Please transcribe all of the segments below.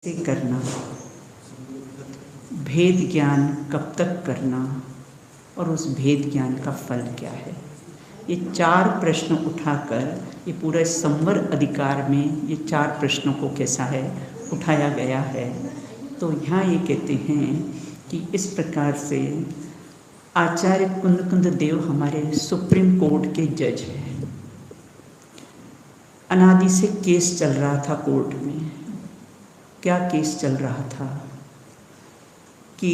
से करना, भेद ज्ञान कब तक करना और उस भेद ज्ञान का फल क्या है। ये चार प्रश्न उठाकर ये पूरे संवर अधिकार में ये चार प्रश्नों को कैसा है उठाया गया है। तो यहाँ ये कहते हैं कि इस प्रकार से आचार्य कुंद देव हमारे सुप्रीम कोर्ट के जज हैं। अनादि से केस चल रहा था कोर्ट में। क्या केस चल रहा था कि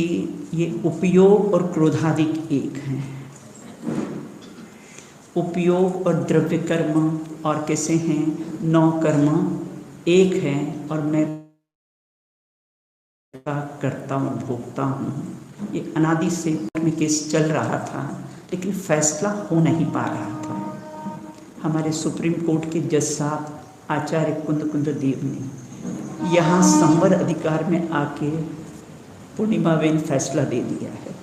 ये उपयोग और क्रोधादिक एक हैं, उपयोग और द्रव्य कर्म और कैसे हैं 9 कर्म एक हैं और मैं करता हूँ भोगता हूँ। ये अनादि से में केस चल रहा था लेकिन फैसला हो नहीं पा रहा था। हमारे सुप्रीम कोर्ट के जज साहब आचार्य कुंद देव ने यहाँ संवर अधिकार में आके पूर्णिमावेन फैसला दे दिया है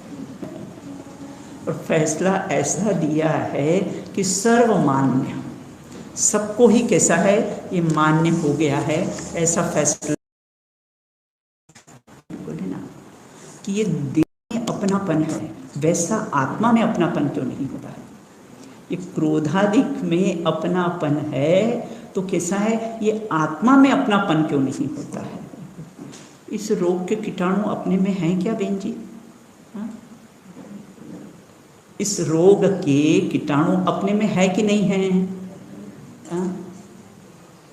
और फैसला ऐसा दिया है कि सर्वमान्य सबको ही कैसा है ये मान्य हो गया है। ऐसा फैसला बोले ना कि ये देह में अपनापन है, वैसा आत्मा में अपनापन क्यों नहीं होता है। ये क्रोधादिक में अपनापन है तो कैसा है ये आत्मा में अपनापन क्यों नहीं होता है। इस रोग के कीटाणु अपने में हैं क्या बहन जी? हाँ? इस रोग के कीटाणु अपने में है कि नहीं है? हाँ?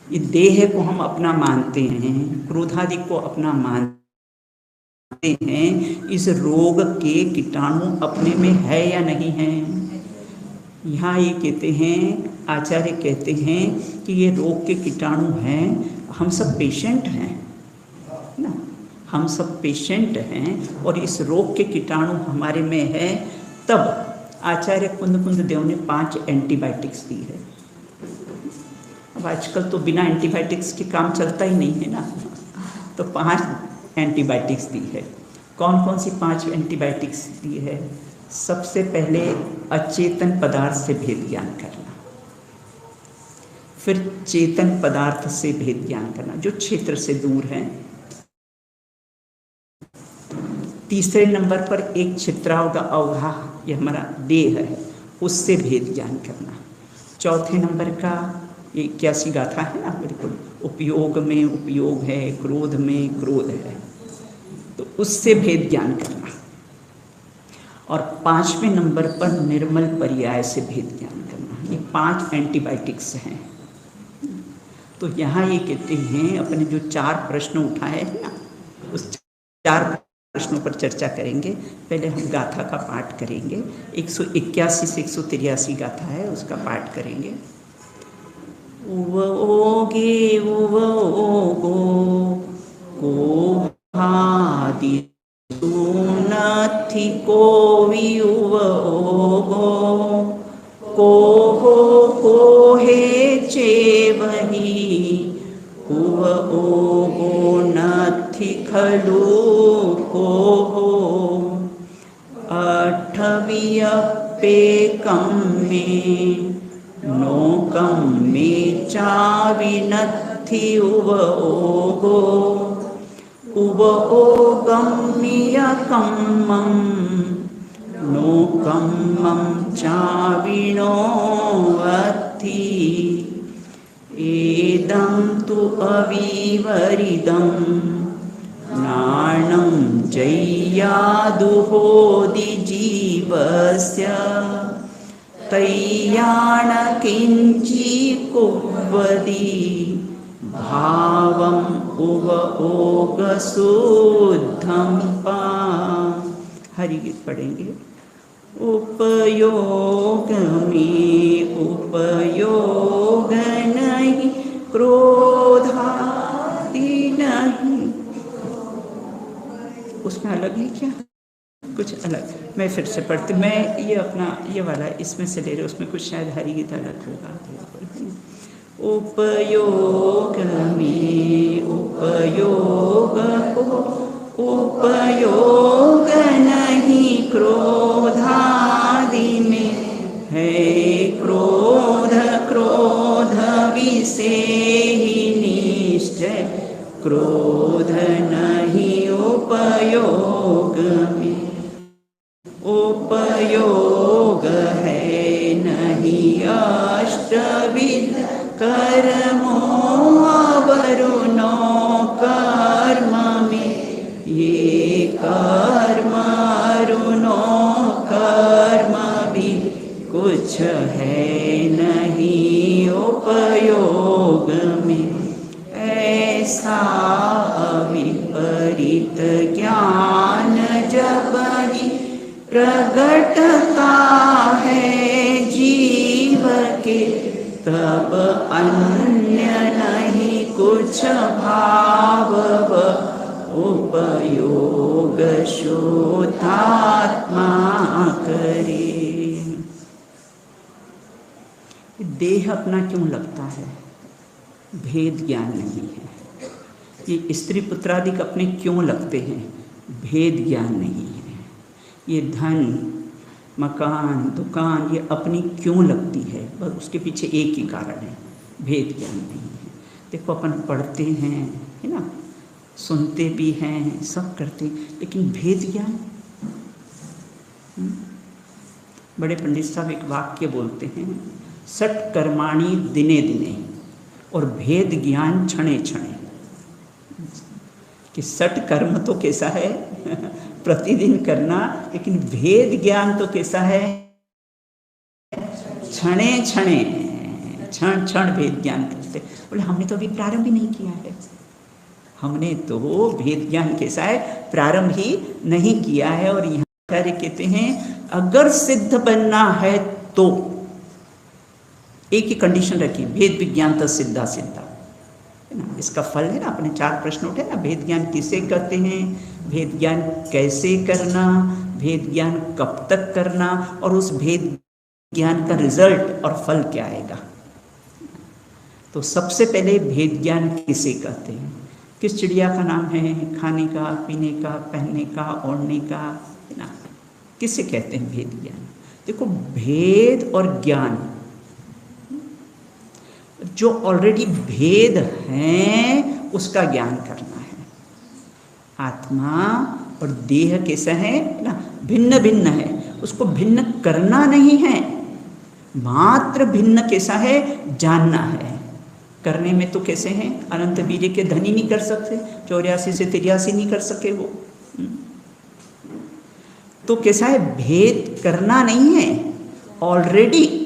ये देह को हम अपना मानते हैं, क्रोधादिक को अपना मानते हैं, इस रोग के कीटाणु अपने में है या नहीं है? यहाँ ये कहते हैं, आचार्य कहते हैं कि ये रोग के कीटाणु हैं। हम सब पेशेंट हैं ना, हम सब पेशेंट हैं और इस रोग के कीटाणु हमारे में है। तब आचार्य कुंद देव ने 5 एंटीबायोटिक्स दी है। अब आजकल तो बिना एंटीबायोटिक्स के काम चलता ही नहीं है ना, तो 5 एंटीबायोटिक्स दी है। कौन कौन सी 5 एंटीबायोटिक्स दी है? सबसे पहले अचेतन पदार्थ से भेद ज्ञान करना, फिर चेतन पदार्थ से भेद ज्ञान करना जो क्षेत्र से दूर हैं। तीसरे नंबर पर एक छित्रावगा अवघा, ये हमारा देह है, उससे भेद ज्ञान करना। चौथे नंबर का 81 गाथा है ना, बिल्कुल उपयोग में उपयोग है, क्रोध में क्रोध है, तो उससे भेद ज्ञान करना। और 5वें नंबर पर निर्मल पर्याय से भेद ज्ञान करना। ये 5 एंटीबायोटिक्स हैं। तो यहाँ ये कहते हैं अपने जो 4 प्रश्न उठाए हैं ना, उस 4 प्रश्नों पर चर्चा करेंगे। पहले हम गाथा का पाठ करेंगे। 181 से 183 गाथा है, उसका पाठ करेंगे। उव ओगे उव ओगो को भादि नथी कोवी उव ओगो को हे चेवही उव ओगो नथी खलु को अठविय पेकम में नोकम में चावि नथी उव ओगो उव ओगम्यकम्मं नोकम्मं चाविनो अथि एदं तु अविवरिदं नाणं जय्यादुहोदि जीवस्य तय्याण किञ्चि कुवदि भावम उव ओग शुद्धम पा। हरि गीत पढ़ेंगे। उपयोग में उपयोग नहीं, क्रोधादि नहीं। उसमें अलग है क्या? कुछ अलग। मैं फिर से पढ़ती, मैं ये अपना ये वाला इसमें से ले रहे, उसमें कुछ शायद हरि गीत अलग होगा। उपयोग में उपयोग को उपयोग नहीं, क्रोधादि में है क्रोध, क्रोध विषे ही निश्चय क्रोध नहीं उपयोग में, उपयोग है नहीं अष्टविध कर्मों अवरुणों कर्म में, ये कर्म अरुणों कर्म भी कुछ है नहीं उपयोग में। ऐसा विपरीत ज्ञान जब ही प्रगटता है जीव के, तब अन्य नहीं कुछ भाव उपयोग शुद्धात्मा करे। देह अपना क्यों लगता है? भेद ज्ञान नहीं है। ये स्त्री पुत्रादिक अपने क्यों लगते हैं? भेद ज्ञान नहीं है। ये धन मकान दुकान ये अपनी क्यों लगती है? बस उसके पीछे एक ही कारण है, भेद ज्ञान नहीं है। देखो अपन पढ़ते हैं, है ना, सुनते भी हैं, सब करते हैं, लेकिन भेद ज्ञान। बड़े पंडित साहब एक वाक्य बोलते हैं, सट कर्माणि दिने दिने और भेद ज्ञान क्षणे क्षणे। कि सट कर्म तो कैसा है प्रतिदिन करना, लेकिन भेद ज्ञान तो कैसा है क्षणे क्षणे, क्षण क्षण भेद ज्ञान करते। बोले हमने तो अभी प्रारंभ ही नहीं किया है, हमने तो भेद ज्ञान कैसा है प्रारंभ ही नहीं किया है। और यहाँ कार्य कहते हैं अगर सिद्ध बनना है तो एक ही कंडीशन रखी, भेद विज्ञान तो सिद्धा सिद्धा है ना। इसका फल है ना, अपने 4 प्रश्न उठे ना, भेद ज्ञान किसे कहते हैं, भेद ज्ञान कैसे करना, भेद ज्ञान कब तक करना, और उस भेद ज्ञान का रिजल्ट और फल क्या आएगा। तो सबसे पहले भेद ज्ञान किसे कहते हैं? किस चिड़िया का नाम है? खाने का, पीने का, पहनने का, ओढ़ने का, है ना, किसे कहते हैं भेद ज्ञान? देखो भेद और ज्ञान, जो ऑलरेडी भेद हैं उसका ज्ञान करना है। आत्मा और देह कैसा है ना, भिन्न भिन्न है, उसको भिन्न करना नहीं है, मात्र भिन्न कैसा है जानना है। करने में तो कैसे हैं, अनंत वीर्य के धनी नहीं कर सकते, 84 से 83 नहीं कर सके वो। तो कैसा है, भेद करना नहीं है, ऑलरेडी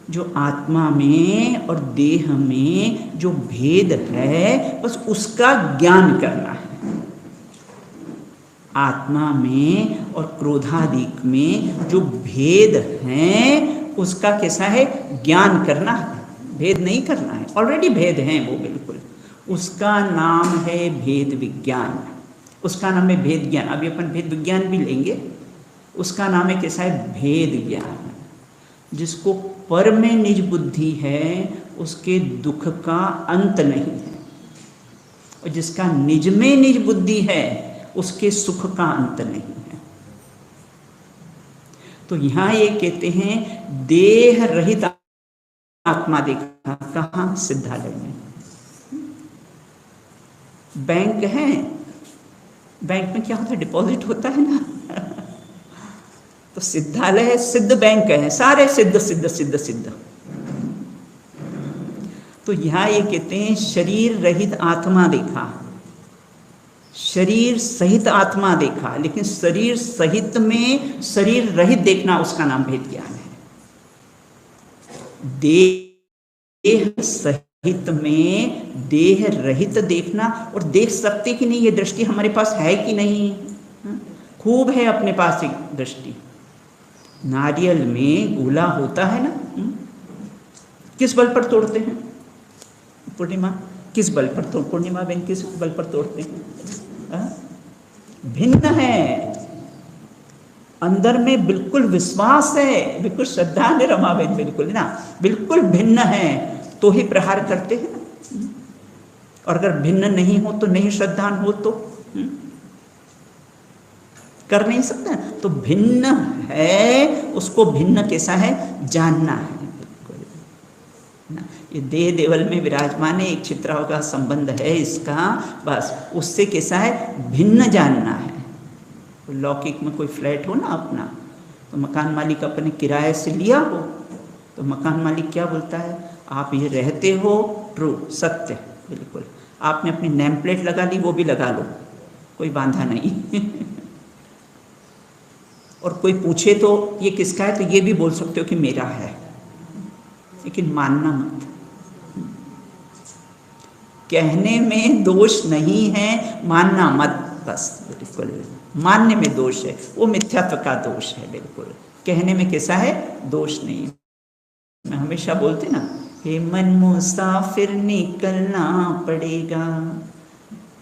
जो आत्मा में और देह में जो भेद है बस उसका ज्ञान करना है। आत्मा में और क्रोधादिक में जो भेद हैं उसका कैसा है ज्ञान करना है, भेद नहीं करना है, ऑलरेडी भेद हैं वो बिल्कुल। उसका नाम है भेद विज्ञान, उसका नाम है भेद ज्ञान। अभी अपन भेद विज्ञान भी लेंगे, उसका नाम है कैसा है भेद ज्ञान। जिसको पर में निज बुद्धि है उसके दुख का अंत नहीं है, और जिसका निज में निज बुद्धि है उसके सुख का अंत नहीं है। तो यहां ये कहते हैं देह रहित आत्मा देखा, कहाँ? सिद्धालय में। बैंक है, बैंक में क्या होता है, डिपॉजिट होता है ना तो सिद्धालय है, सिद्ध बैंक है, सारे सिद्ध सिद्ध सिद्ध सिद्ध। तो यहां ये कहते हैं शरीर रहित आत्मा देखा, शरीर सहित आत्मा देखा, लेकिन शरीर सहित में शरीर रहित देखना उसका नाम भेद ज्ञान है। देह सहित में देह रहित देखना, और देख सकते कि नहीं ये दृष्टि हमारे पास है कि नहीं, खूब है अपने पास एक दृष्टि। नारियल में गोला होता है ना, किस बल पर तोड़ते हैं? पूर्णिमा किस बल पर तोड़, पूर्णिमा बहन किस बल पर तोड़ते हैं? भिन्न है, अंदर में बिल्कुल विश्वास है, बिल्कुल श्रद्धा है रमा बहन, बिल्कुल ना, बिल्कुल भिन्न है तो ही प्रहार करते हैं ना। और अगर भिन्न नहीं हो तो, नहीं श्रद्धा हो तो कर नहीं सकते। तो भिन्न है उसको भिन्न कैसा है जानना है बिल्कुल ना। ये देह देवल में विराजमान है, एक छित्राओं का संबंध है इसका, बस उससे कैसा है, भिन्न जानना है। लौकिक में कोई फ्लैट हो ना अपना, तो मकान मालिक अपने किराए से लिया हो, तो मकान मालिक क्या बोलता है, आप ये रहते हो, ट्रू, सत्य, बिल्कुल। आपने अपनी नेम प्लेट लगा ली, वो भी लगा लो, कोई बांधा नहीं। और कोई पूछे तो ये किसका है, तो ये भी बोल सकते हो कि मेरा है, लेकिन मानना मत। कहने में दोष नहीं है, मानना मत, बस बिल्कुल। मानने में दोष है, वो मिथ्यात्व का दोष है, बिल्कुल। कहने में कैसा है, दोष नहीं। मैं हमेशा बोलती ना, हे मन मुसाफिर निकलना पड़ेगा,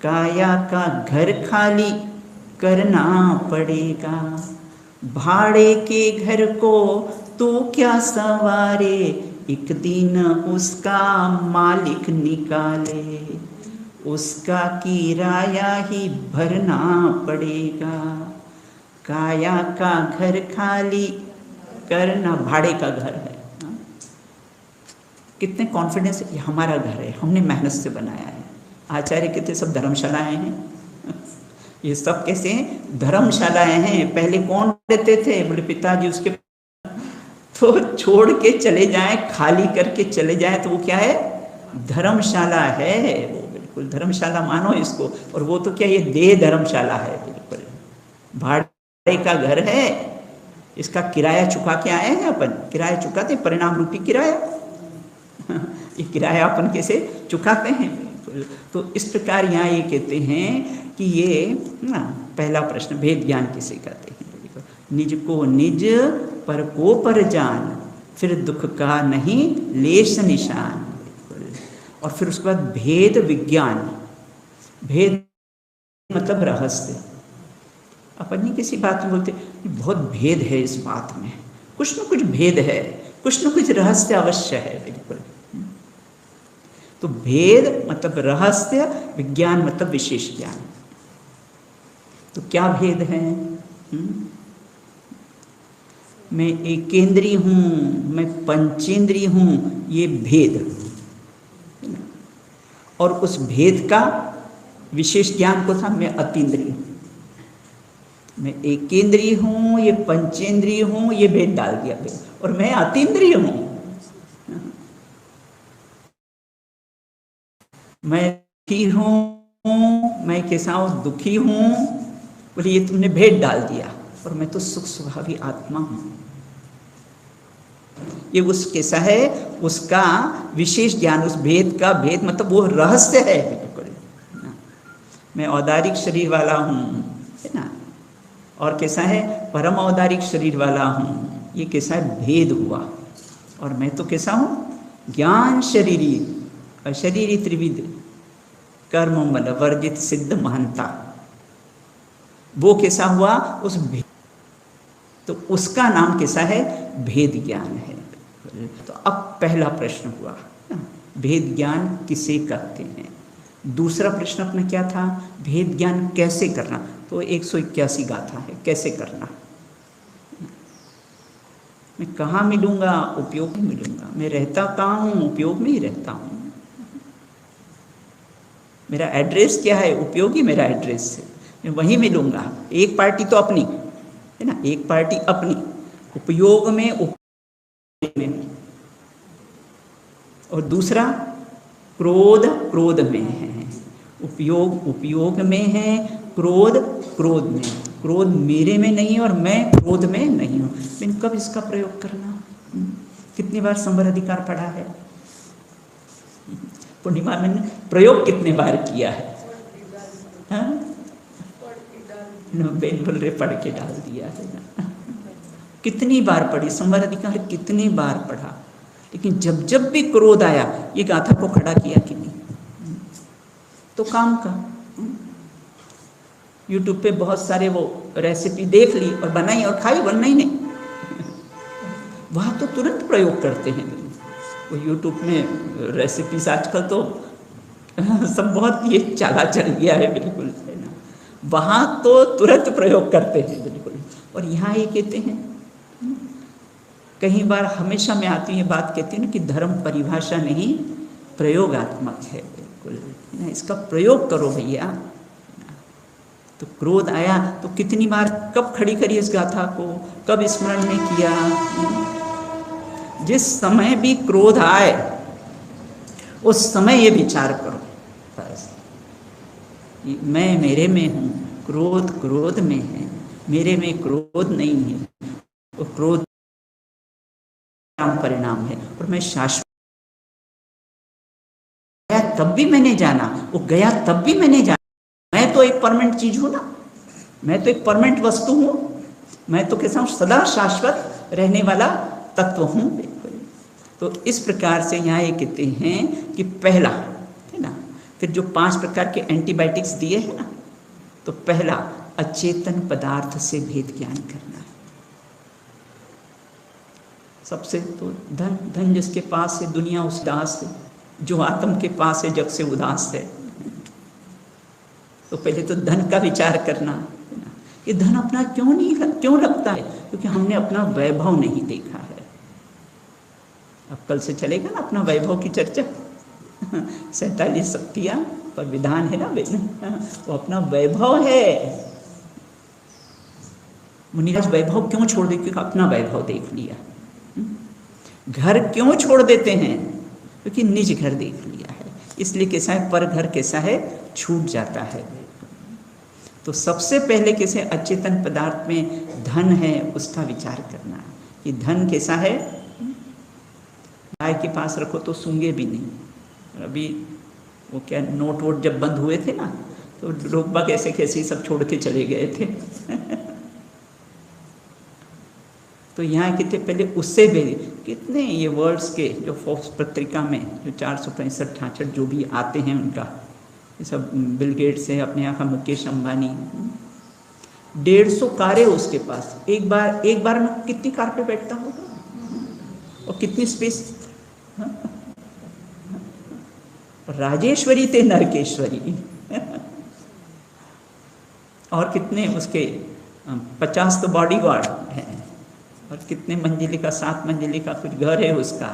काया का घर खाली करना पड़ेगा, भाड़े के घर को तू क्या सवारे, एक दिन उसका मालिक निकाले, उसका किराया ही भरना पड़ेगा, काया का घर खाली करना, भाड़े का घर है। कितने कॉन्फिडेंस, ये हमारा घर है, हमने मेहनत से बनाया है। आचार्य कितने सब धर्मशालाएं हैं, ये सब कैसे हैं, धर्मशालाएं हैं। पहले कौन रहते थे, बोले पिताजी, उसके तो छोड़ के चले जाएं, खाली करके चले जाएं, तो वो क्या है, धर्मशाला है वो, बिल्कुल धर्मशाला मानो इसको। और वो तो क्या, ये देह धर्मशाला है, बिल्कुल भाड़े का घर है, इसका किराया चुका के आए हैं अपन, किराया चुकाते, परिणाम रूपी किराया। ये किराया अपन कैसे चुकाते हैं, बिल्कुल। तो इस प्रकार यहाँ ये कहते हैं कि ये ना, पहला प्रश्न, भेद ज्ञान किसे कहते हैं, निज को निज पर को पर जान, फिर दुख का नहीं लेश निशान। और फिर उसके बाद भेद विज्ञान, भेद मतलब रहस्य। अपन नहीं किसी बात में बोलते बहुत भेद है इस बात में, कुछ न कुछ भेद है, कुछ न कुछ रहस्य अवश्य है, बिल्कुल। तो भेद मतलब रहस्य, विज्ञान मतलब विशेष ज्ञान। तो क्या भेद है, मैं एकेंद्रीय हूँ, मैं पंचेंद्रीय हूँ, ये भेद। और उस भेद का विशेष ज्ञान को था, मैं अतीन्द्रिय हूँ, मैं एकेंद्रीय हूँ, ये पंचेंद्रीय हूँ, ये भेद डाल दिया भेद। और मैं अतीन्द्रिय हूँ, मैं दुखी हूँ, मैं कैसा हूँ, दुखी हूँ, बोले ये तुमने भेद डाल दिया। और मैं तो सुख स्वभावी आत्मा हूँ। ये उस कैसा है, उसका विशेष ज्ञान, उस भेद का, भेद मतलब वो रहस्य है, बिल्कुल। मैं औदारिक शरीर वाला हूँ, है ना, और कैसा है, परम औदारिक शरीर वाला हूँ, ये कैसा है, भेद हुआ। और मैं तो कैसा हूँ, ज्ञान शरीरी, अशरीरी त्रिविध, कर्म बल वर्जित सिद्ध महंता, वो कैसा हुआ, उस भेद। तो उसका नाम कैसा है, भेद ज्ञान है। तो अब पहला प्रश्न हुआ, भेद ज्ञान किसे कहते हैं। दूसरा प्रश्न अपना क्या था, भेद ज्ञान कैसे करना। तो 181 गाथा है, कैसे करना। मैं कहाँ मिलूंगा, उपयोग में मिलूंगा। मैं रहता कहाँ हूँ, उपयोग में ही रहता हूँ। मेरा एड्रेस क्या है, उपयोगी मेरा एड्रेस है, मैं वहीं मिलूंगा। एक पार्टी तो अपनी है ना, एक पार्टी अपनी, उपयोग में, उपयोग में। और दूसरा क्रोध, क्रोध में है, उपयोग उपयोग में है, क्रोध क्रोध में। क्रोध मेरे में नहीं और मैं क्रोध में नहीं हूँ। लेकिन कब इसका प्रयोग करना, कितनी बार संवर अधिकार पढ़ा है, पूर्णिमा में प्रयोग कितने बार किया है, बेन बोल रहे पढ़ के डाल दिया है ना। कितनी बार पढ़ी संवर अधिकार, कितनी बार पढ़ा। लेकिन जब जब भी क्रोध आया, ये गाथा को खड़ा किया कि नहीं, तो काम का। यूट्यूब पे बहुत सारे वो रेसिपी देख ली और बनाई और खाई, बनना ही नहीं। वहाँ तो तुरंत प्रयोग करते हैं वो यूट्यूब में रेसिपीज। आजकल तो सब बहुत ये चाला चल गया है, बिल्कुल है ना। वहाँ तो तुरंत प्रयोग करते हैं, बिल्कुल। और यहाँ ये कहते हैं कई बार हमेशा मैं आती है बात कहती हूँ कि धर्म परिभाषा नहीं प्रयोगात्मक है, बिल्कुल इसका प्रयोग करो भैया। तो क्रोध आया तो कितनी बार कब खड़ी करी इस गाथा को, कब स्मरण में किया। जिस समय भी क्रोध आए उस समय ये विचार करो बस, मैं मेरे में हूँ, क्रोध क्रोध में है, मेरे में क्रोध नहीं है, वो क्रोध परिणाम है और मैं शाश्वत। गया तब भी मैंने जाना, वो गया तब भी मैंने जाना। मैं तो एक परमानेंट चीज हूं ना, मैं तो एक परमानेंट वस्तु हूं, मैं तो कैसा हूं, सदा शाश्वत रहने वाला तत्व हूं। तो इस प्रकार से यहाँ ये कहते हैं कि पहला है ना, फिर जो 5 प्रकार के एंटीबायोटिक्स दिए हैं ना, तो पहला अचेतन पदार्थ से भेद ज्ञान करना है। सबसे तो धन, धन जिसके पास है दुनिया उदास है, जो आत्म के पास है जग से उदास है। तो पहले तो धन का विचार करना, ये धन अपना क्यों लगता है, क्योंकि हमने अपना वैभव नहीं देखा है। अब कल से चलेगा ना अपना वैभव की चर्चा 47 शक्तियां पर विधान है ना, वो अपना वैभव है। मुनिराज वैभव क्यों छोड़ दे, क्योंकि अपना वैभव देख लिया। घर क्यों छोड़ देते हैं, क्योंकि निज घर देख लिया है। इसलिए कैसा है, पर घर कैसा है, छूट जाता है। तो सबसे पहले कैसे अचेतन पदार्थ में धन है उसका विचार करना है कि धन कैसा है। गाय के पास रखो तो सूंघे भी नहीं। अभी वो क्या नोट वोट जब बंद हुए थे ना, तो लोग बाग ऐसे कैसे सब छोड़ के चले गए थे तो यहाँ कितने पहले उससे भी कितने ये वर्ड्स के जो फोर्ब्स पत्रिका में जो 465-66 जो भी आते हैं उनका, ये सब बिल गेट्स है, अपने यहाँ का मुकेश अंबानी, 150 कारें उसके पास। एक बार में कितनी कार पे बैठता होगा और कितनी स्पेस। राजेश्वरी थे नरकेश्वरी और कितने उसके 50 तो बॉडी गार्ड हैं, और कितने मंजिले का, 7 मंजिले का कुछ घर है उसका,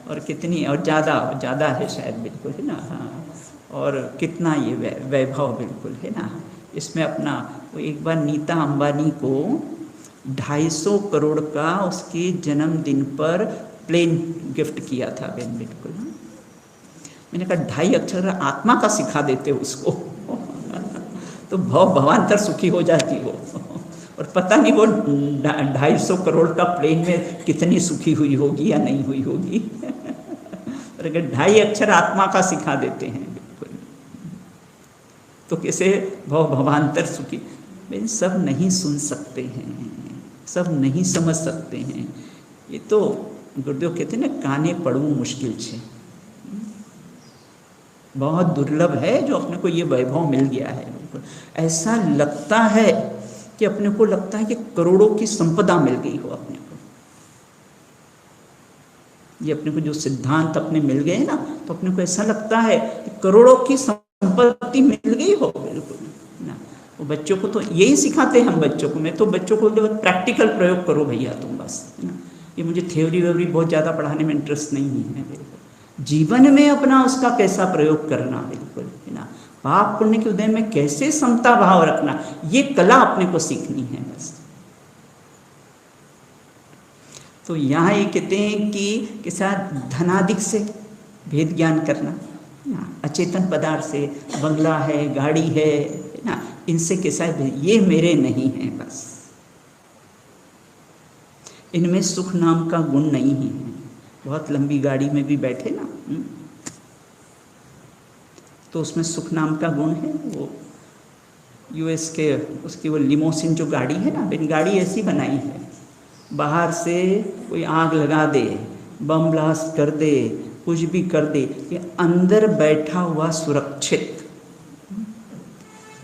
और कितनी और ज़्यादा है शायद, बिल्कुल है ना। हाँ, और कितना ये वैभव बिल्कुल है ना। इसमें अपना वो एक बार नीता अंबानी को 250 करोड़ का उसके जन्मदिन पर प्लेन गिफ्ट किया था बहन, बिल्कुल। मैंने कहा 2.5 अक्षर आत्मा का सिखा देते उसको तो भवांतर सुखी हो जाती वो। और पता नहीं वो 250 करोड़ का प्लेन में कितनी सुखी हुई होगी या नहीं हुई होगी और अगर 2.5 अक्षर आत्मा का सिखा देते हैं बिल्कुल, तो कैसे भवांतर सुखी। वे सब नहीं सुन सकते हैं, सब नहीं समझ सकते हैं। ये तो गुरुदेव कहते हैं ना, काने पड़વું मुश्किल छे। बहुत दुर्लभ है जो अपने को ये वैभव मिल गया है। ऐसा लगता है कि अपने को लगता है कि करोड़ों की संपदा मिल गई हो अपने को। ये अपने को जो सिद्धांत अपने मिल गए ना, तो अपने को ऐसा लगता है कि करोड़ों की संपत्ति मिल गई हो, बिल्कुल ना। वो बच्चों को तो यही सिखाते हैं हम बच्चों को। मैं तो बच्चों को प्रैक्टिकल प्रयोग करो भैया तुम बस ना। ये मुझे थ्योरी व्योरी बहुत ज़्यादा पढ़ाने में इंटरेस्ट नहीं है। बिल्कुल जीवन में अपना उसका कैसा प्रयोग करना, बिल्कुल है ना। पाप पुण्य के उदय में कैसे समता भाव रखना, ये कला अपने को सीखनी है बस। तो यहाँ ये कहते हैं कि कैसा धनादिक से भेद ज्ञान करना, अचेतन पदार्थ से, बंगला है, गाड़ी है ना, इनसे कैसा है, ये मेरे नहीं है बस। इनमें सुख नाम का गुण नहीं है। बहुत लंबी गाड़ी में भी बैठे ना, तो उसमें सुख नाम का गुण है। वो यूएस के उसकी वो लिमोसिन जो गाड़ी है ना, बिन गाड़ी ऐसी बनाई है, बाहर से कोई आग लगा दे, बम ब्लास्ट कर दे, कुछ भी कर दे, ये अंदर बैठा हुआ सुरक्षित।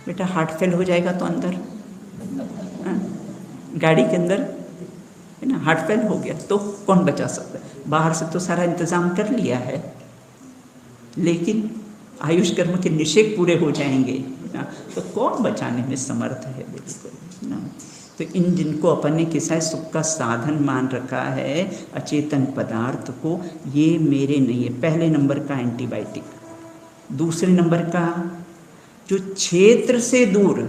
बेटा हार्ट फेल हो जाएगा तो अंदर गाड़ी के अंदर है ना, हार्ट फेल हो गया तो कौन बचा सकता है। बाहर से तो सारा इंतजाम कर लिया है, लेकिन आयुष कर्म के निषेध पूरे हो जाएंगे ना, तो कौन बचाने में समर्थ है, बिल्कुल ना। तो इन जिनको अपन ने किसा सुख का साधन मान रखा है, अचेतन पदार्थ को, ये मेरे नहीं है। पहले नंबर का एंटीबायोटिक। दूसरे नंबर का, जो क्षेत्र से दूर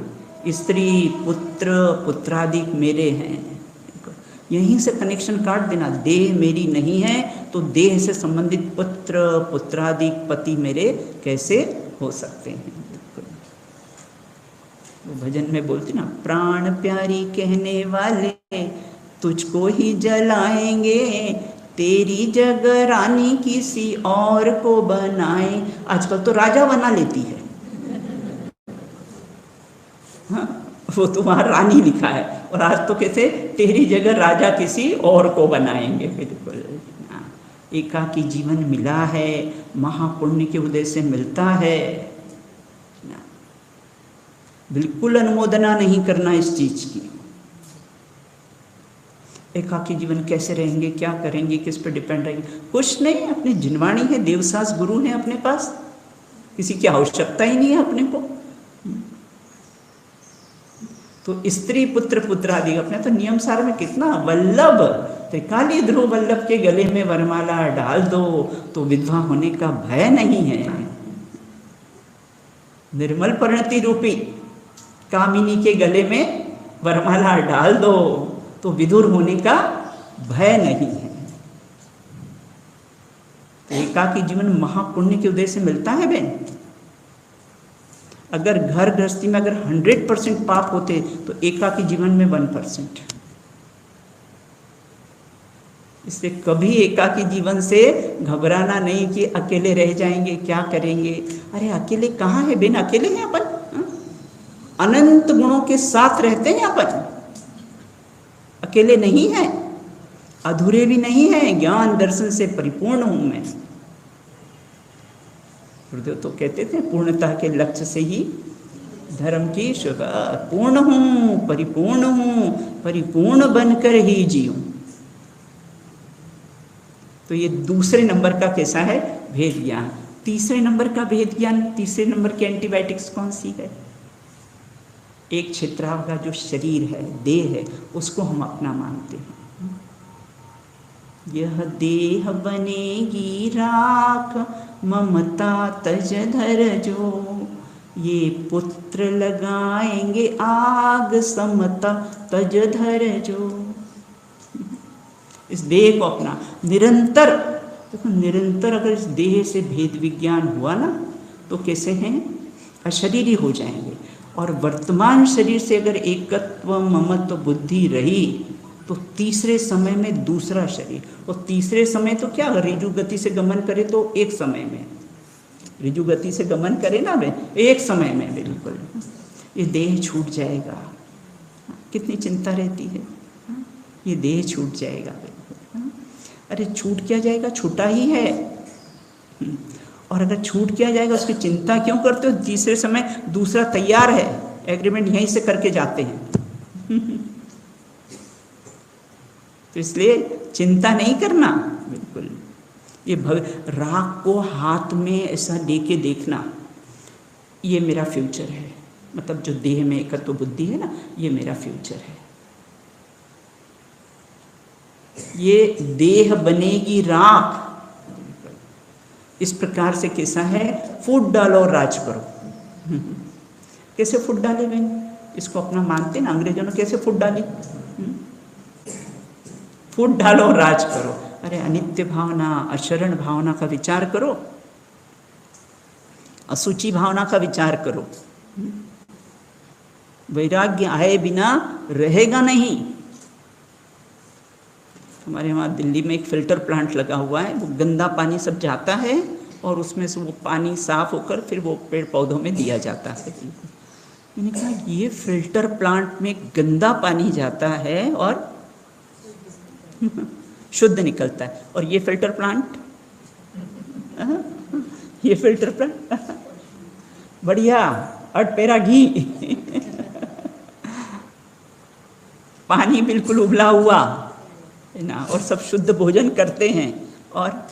स्त्री पुत्र पुत्रादि मेरे हैं, यहीं से कनेक्शन काट देना। देह मेरी नहीं है तो देह से संबंधित पुत्र पुत्रादि पति मेरे कैसे हो सकते हैं। वो भजन में बोलती ना, प्राण प्यारी कहने वाले तुझको ही जलाएंगे, तेरी जगह रानी किसी और को बनाए। आजकल तो राजा बना लेती है, हाँ, वो तुम्हारा रानी लिखा है, और आज तो कैसे तेरी जगह राजा किसी और को बनाएंगे। बिल्कुल एकाकी जीवन मिला है, महापुण्य के उदय से मिलता है, बिल्कुल अनुमोदना नहीं करना इस चीज की। एकाकी जीवन कैसे रहेंगे, क्या करेंगे, किस पर डिपेंड रहेंगे, कुछ नहीं। अपनी जिनवाणी है, देवसास गुरु है अपने पास, किसी की आवश्यकता ही नहीं है अपने को। तो स्त्री पुत्र पुत्रादि अपने तो नियम सार में कितना वल्लभ, त्रिकाली ध्रुव वल्लभ के गले में वरमाला डाल दो तो विधवा होने का भय नहीं है। निर्मल परिणति रूपी कामिनी के गले में वरमाला डाल दो तो विधुर होने का भय नहीं है। तो एकाकी जीवन महापुण्य के उदय से मिलता है बहन। अगर घर गृहस्थी में अगर 100% पाप होते तो एकाकी जीवन में 1%। इसलिए कभी एकाकी जीवन से घबराना नहीं कि अकेले रह जाएंगे, क्या करेंगे। अरे अकेले कहाँ है बेन, अकेले हैं अपन, अनंत गुणों के साथ रहते हैं अपन, अकेले नहीं है, अधूरे भी नहीं है, ज्ञान दर्शन से परिपूर्ण हूं मैं। गुरुदेव तो कहते थे पूर्णता के लक्ष्य से ही धर्म की शुरुआत, पूर्ण हूं, परिपूर्ण बनकर ही जीऊं। तो ये दूसरे नंबर का कैसा है, भेद ज्ञान। तीसरे नंबर का भेद ज्ञान, तीसरे नंबर की एंटीबायोटिक्स कौन सी है। एक क्षेत्राव का जो शरीर है, देह है, उसको हम अपना मानते हैं। यह देह बनेगी राख, ममता तज धर जो, ये पुत्र लगाएंगे आग, समता तज धर जो। इस देह को अपना निरंतर, देखो निरंतर अगर इस देह से भेद विज्ञान हुआ ना तो कैसे हैं, अशरीरी हो जाएंगे। और वर्तमान शरीर से अगर एकत्व ममत्व बुद्धि रही तो तीसरे समय में दूसरा शरीर, और तीसरे समय तो क्या, ऋजु गति से गमन करे तो एक समय में, ऋजु गति से गमन करे ना वे एक समय में, बिल्कुल ये देह छूट जाएगा। कितनी चिंता रहती है, ये देह छूट जाएगा। अरे छूट क्या जाएगा, छूटा ही है। और अगर छूट किया जाएगा उसकी चिंता क्यों करते हो, तीसरे समय दूसरा तैयार है, एग्रीमेंट यहीं से करके जाते हैं। तो इसलिए चिंता नहीं करना, बिल्कुल। ये राख को हाथ में ऐसा लेके देखना, ये मेरा फ्यूचर है, मतलब जो देह में एकत्व बुद्धि है ना, ये मेरा फ्यूचर है। ये देह बनेगी राख, इस प्रकार से कैसा है, फूट डालो और राज करो। कैसे फूट डाले बहन, इसको अपना मानते ना, अंग्रेजों ने कैसे फूट डाली, फूट डालो और राज करो। अरे अनित्य भावना, अशरण भावना का विचार करो, असुचि भावना का विचार करो। वैराग्य आए बिना रहेगा नहीं। हमारे वहाँ दिल्ली में एक फिल्टर प्लांट लगा हुआ है, वो गंदा पानी सब जाता है और उसमें से वो पानी साफ होकर फिर वो पेड़ पौधों में दिया जाता है। मैंने कहा ये फिल्टर प्लांट में गंदा पानी जाता है और शुद्ध निकलता है, और ये फिल्टर प्लांट, ये फिल्टर प्लांट बढ़िया अटपेरा घी, पानी बिल्कुल उबला हुआ ना, और सब शुद्ध भोजन करते हैं। और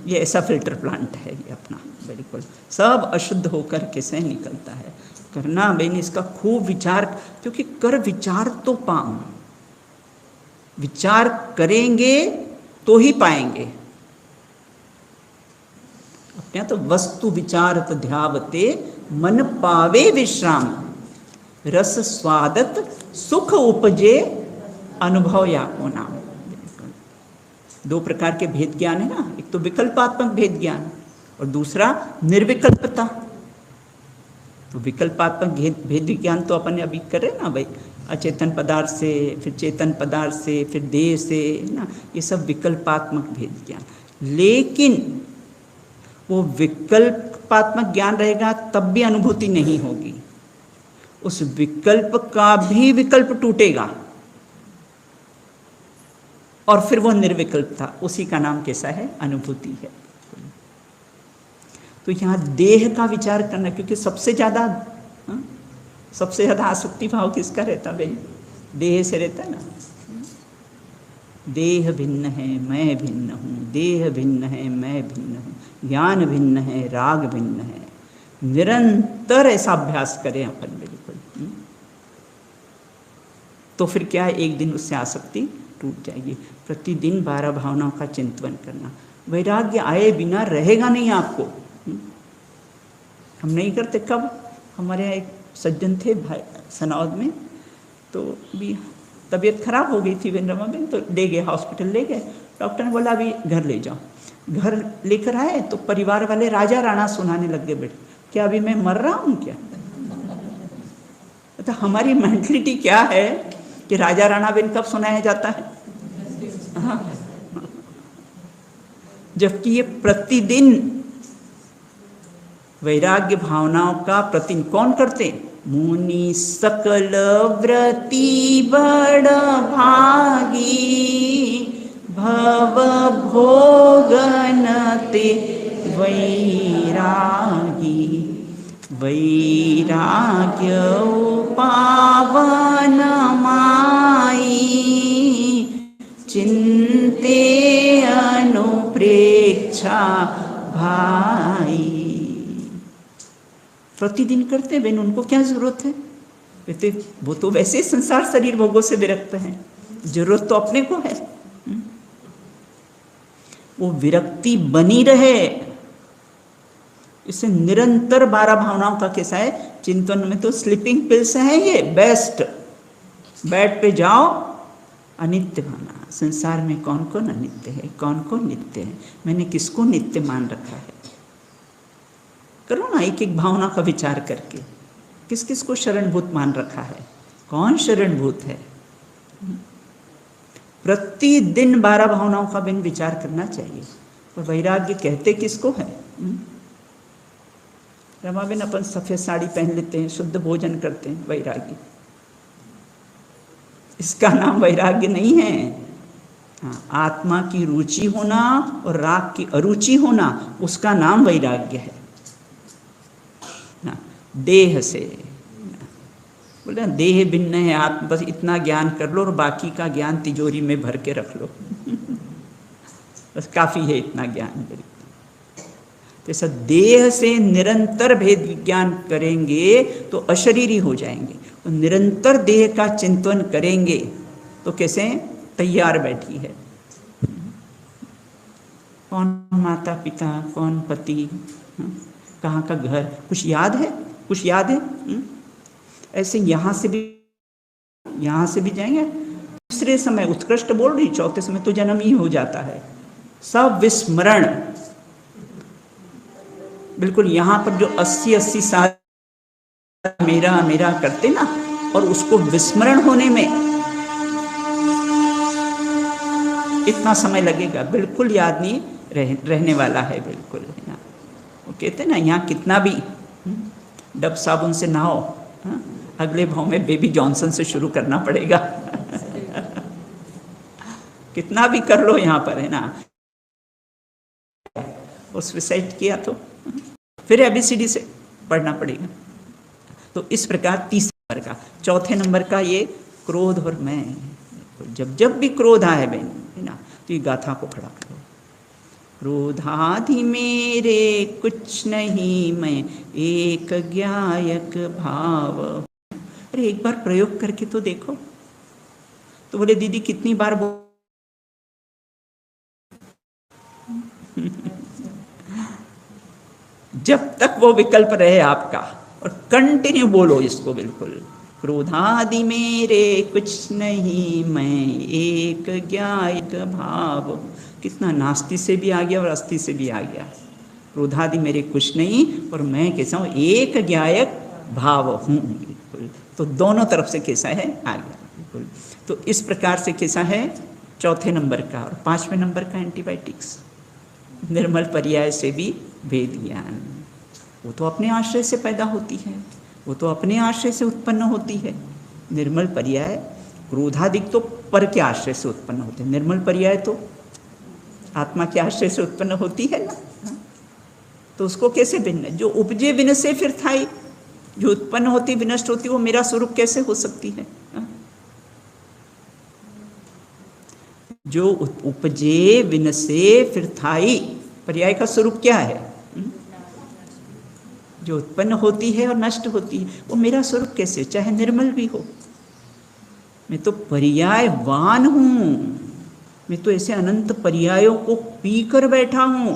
ये ऐसा फिल्टर प्लांट है ये अपना, बिल्कुल सब अशुद्ध होकर कैसे निकलता है। करना बहन, इसका खूब विचार, क्योंकि कर विचार तो पाऊं, विचार करेंगे तो ही पाएंगे। अपने तो वस्तु विचारत ध्यावते मन पावे विश्राम, रस स्वादत सुख उपजे अनुभव या को नाम। दो प्रकार के भेद ज्ञान है ना, एक तो विकल्पात्मक भेद ज्ञान और दूसरा निर्विकल्पता। तो विकल्पात्मक भेद ज्ञान तो अपन अभी कर रहे ना भाई, अचेतन पदार्थ से, फिर चेतन पदार्थ से, फिर देह से, है ना, ये सब विकल्पात्मक भेद ज्ञान। लेकिन वो विकल्पात्मक ज्ञान रहेगा तब भी अनुभूति नहीं होगी, उस विकल्प का भी विकल्प टूटेगा और फिर वो निर्विकल्प था, उसी का नाम कैसा है? अनुभूति है। तो यहाँ देह का विचार करना, क्योंकि सबसे ज़्यादा आसक्ति भाव किसका रहता भाई? देह से रहता ना। देह भिन्न है, मैं भिन्न हूँ, देह भिन्न है, मैं भिन्न हूँ, ज्ञान भिन्न है, राग भिन्न है। निरंतर ऐसा अभ्यास करें अपन, बिल्कुल। तो फिर क्या है, एक दिन उससे आसक्ति टूट जाएगी। प्रतिदिन 12 भावनाओं का चिंतन करना, वैराग्य आए बिना रहेगा नहीं आपको। हम नहीं करते। कब? हमारे यहाँ एक सज्जन थे भाई सनौद में, तो भी तबीयत खराब हो गई थी रमा बेन, तो ले गए हॉस्पिटल, ले गए। डॉक्टर ने बोला अभी घर ले जाओ। घर लेकर आए तो परिवार वाले राजा राणा सुनाने लग गए, बेटे क्या अभी मैं मर रहा हूँ क्या? तो हमारी मेंटलिटी क्या है कि राजा राणा बेन कब सुनाया जाता है? हाँ। जबकि ये प्रतिदिन वैराग्य भावनाओं का प्रतिदिन कौन करते? मुनि सकल व्रति बड़ भागी, भव भोगनते वैरागी, वैराग्य पावन माई, चिंते अनुप्रेक्षा भाई। प्रतिदिन करते बहन, उनको क्या जरूरत है? कहते वो तो वैसे संसार शरीर भोगों से विरक्त हैं, जरूरत तो अपने को है। वो विरक्ति बनी रहे, इसे निरंतर 12 भावनाओं का कैसा है चिंतन में। तो स्लीपिंग पिल्स है ये बेस्ट। बेड पे जाओ, अनित्य भावना। संसार में कौन कौन अनित्य है, कौन कौन नित्य है, मैंने किसको नित्य मान रखा है? करो ना एक एक भावना का विचार करके, किस किस को शरणभूत मान रखा है, कौन शरणभूत है। प्रतिदिन 12 भावनाओं का बिन विचार करना चाहिए। और वैराग्य कहते किसको है? रमाबिन अपन सफेद साड़ी पहन लेते हैं, शुद्ध भोजन करते हैं, वैराग्य। इसका नाम वैराग्य नहीं है। हाँ, आत्मा की रुचि होना और राग की अरुचि होना, उसका नाम वैराग्य है ना। देह से बोले देह भिन्न है, आत्मा, बस इतना ज्ञान कर लो और बाकी का ज्ञान तिजोरी में भर के रख लो बस काफी है इतना ज्ञान। जैसा देह से निरंतर भेद विज्ञान करेंगे तो अशरीरी हो जाएंगे, और निरंतर देह का चिंतन करेंगे तो कैसे तैयार बैठी है। कौन माता पिता, कौन पति, कहाँ का घर, कुछ याद है? कुछ याद है? ऐसे यहाँ से भी जाएंगे। तीसरे समय उत्कृष्ट बोल रही, चौथे समय तो जन्म ही हो जाता है। सब विस्मरण, बिल्कुल यहाँ पर जो 80-80 साल मेरा मेरा करते ना, और उसको विस्मरण होने में इतना समय लगेगा, बिल्कुल याद नहीं रहने वाला है, बिल्कुल है ना। वो कहते ना यहाँ कितना भी डब साबुन से नहाओ, अगले भाव में बेबी जॉनसन से शुरू करना पड़ेगा कितना भी कर लो यहाँ पर, है ना। वो सुसाइड किया तो फिर ABCD से पढ़ना पड़ेगा। तो इस प्रकार तीसरे नंबर का, चौथे नंबर का ये क्रोध और मैं। जब जब भी क्रोध आए बहन, है ना, तो ये गाथा को खड़ा करो। क्रोधादि मेरे कुछ नहीं, मैं एक ज्ञायक भाव। अरे एक बार प्रयोग करके तो देखो। तो बोले दीदी कितनी बार जब तक वो विकल्प रहे आपका, और कंटिन्यू बोलो इसको बिल्कुल। क्रोधादि मेरे कुछ नहीं, मैं एक ज्ञायक भाव। कितना नास्ति से भी आ गया और अस्थि से भी आ गया। क्रोधादि मेरे कुछ नहीं और मैं कैसा हूँ, एक ज्ञायक भाव हूँ बिल्कुल। तो दोनों तरफ से कैसा है, आ गया बिल्कुल। तो इस प्रकार से कैसा है चौथे नंबर का। और पांचवें नंबर का एंटीबायोटिक्स, निर्मल पर्याय से भी भेद ज्ञान। वो तो अपने आश्रय से पैदा होती है, वो तो अपने आश्रय से उत्पन्न होती है। निर्मल पर्याय, क्रोधादिक तो पर के आश्रय से उत्पन्न होते हैं, निर्मल पर्याय तो आत्मा के आश्रय से उत्पन्न होती है ना। तो उसको कैसे भिन्न, जो उपजे विनष्ट से फिर थाई, जो उत्पन्न होती विनष्ट होती, वो मेरा स्वरूप कैसे हो सकती है। जो उपजे विनसे फिर थाई, पर्याय का स्वरूप क्या है, जो उत्पन्न होती है और नष्ट होती है, वो मेरा स्वरूप कैसे, चाहे निर्मल भी हो। मैं तो पर्यायवान हूं, मैं तो ऐसे अनंत पर्यायों को पी कर बैठा हूं।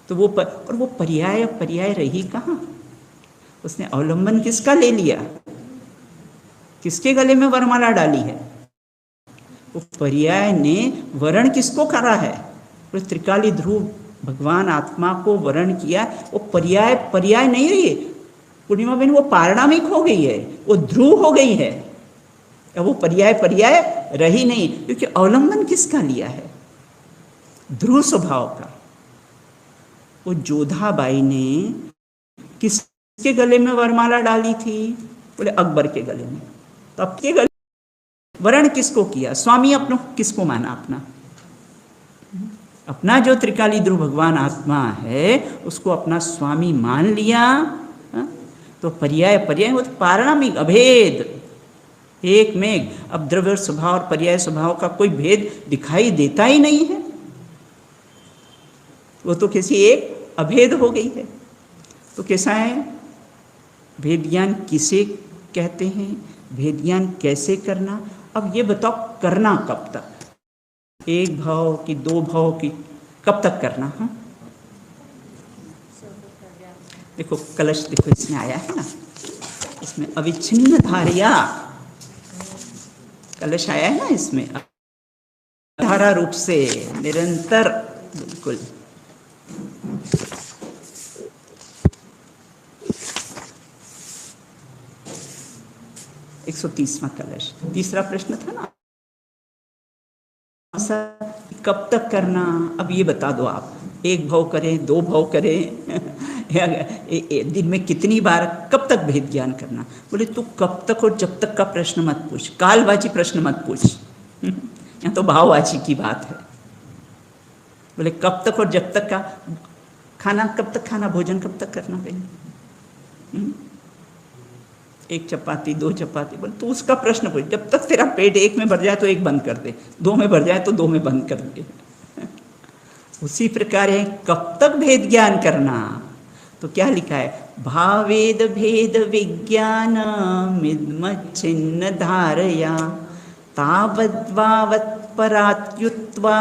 तो वो और वो पर्याय पर्याय रही कहाँ, उसने अवलंबन किसका ले लिया, किसके गले में वरमाला डाली है। वो पर्याय ने वरण किसको करा है, वो त्रिकाली ध्रुव भगवान आत्मा को वरण किया। वो पर्याय पर्याय नहीं रही है पूर्णिमा बहन, वो पारणामिक हो गई है, वो ध्रुव हो गई है। अब वो पर्याय पर्याय रही नहीं, क्योंकि अवलंबन किसका लिया है, ध्रुव स्वभाव का। वो जोधाबाई ने किसके गले में वरमाला डाली थी, बोले अकबर के गले में। तो अब के गले वरण किसको किया, स्वामी अपनों किसको माना, अपना अपना जो त्रिकाली ध्रुव भगवान आत्मा है उसको अपना स्वामी मान लिया। तो पर्याय पर्याय वो तो पारणामिक अभेद एक मेघ। अब द्रव्य स्वभाव और पर्याय स्वभाव का कोई भेद दिखाई देता ही नहीं है, वो तो किसी एक अभेद हो गई है। तो कैसा है, भेद ज्ञान किसे कहते हैं, भेद ज्ञान कैसे करना। अब ये बताओ करना कब तक, एक भाव की दो भाव की कब तक करना। हाँ देखो कलश, देखो इसमें आया है ना, इसमें अविच्छिन्न धारिया कलश आया है ना, इसमें धारा रूप से निरंतर बिल्कुल। एक 130वां कलश, तीसरा प्रश्न था ना, कब तक करना। अब ये बता दो आप, एक भाव करें, दो भाव करें या दिन में कितनी बार, कब तक भेद ज्ञान करना। बोले तू कब तक और जब तक का प्रश्न मत पूछ, कालवाची प्रश्न मत पूछ, यहाँ तो भाववाची की बात है। बोले कब तक और जब तक का, खाना कब तक खाना, भोजन कब तक करना भाई, एक चपाती दो चपाती, बोले तो उसका प्रश्न पूछ। जब तक तेरा पेट एक में भर जाए तो एक बंद कर दे, दो में भर जाए तो दो में बंद कर दे। उसी प्रकार है कब तक भेद ज्ञान करना। तो क्या लिखा है, भावेद भेद विज्ञान मिद्मच्छिन्न धारया तावद्वावत् परात्युत्वा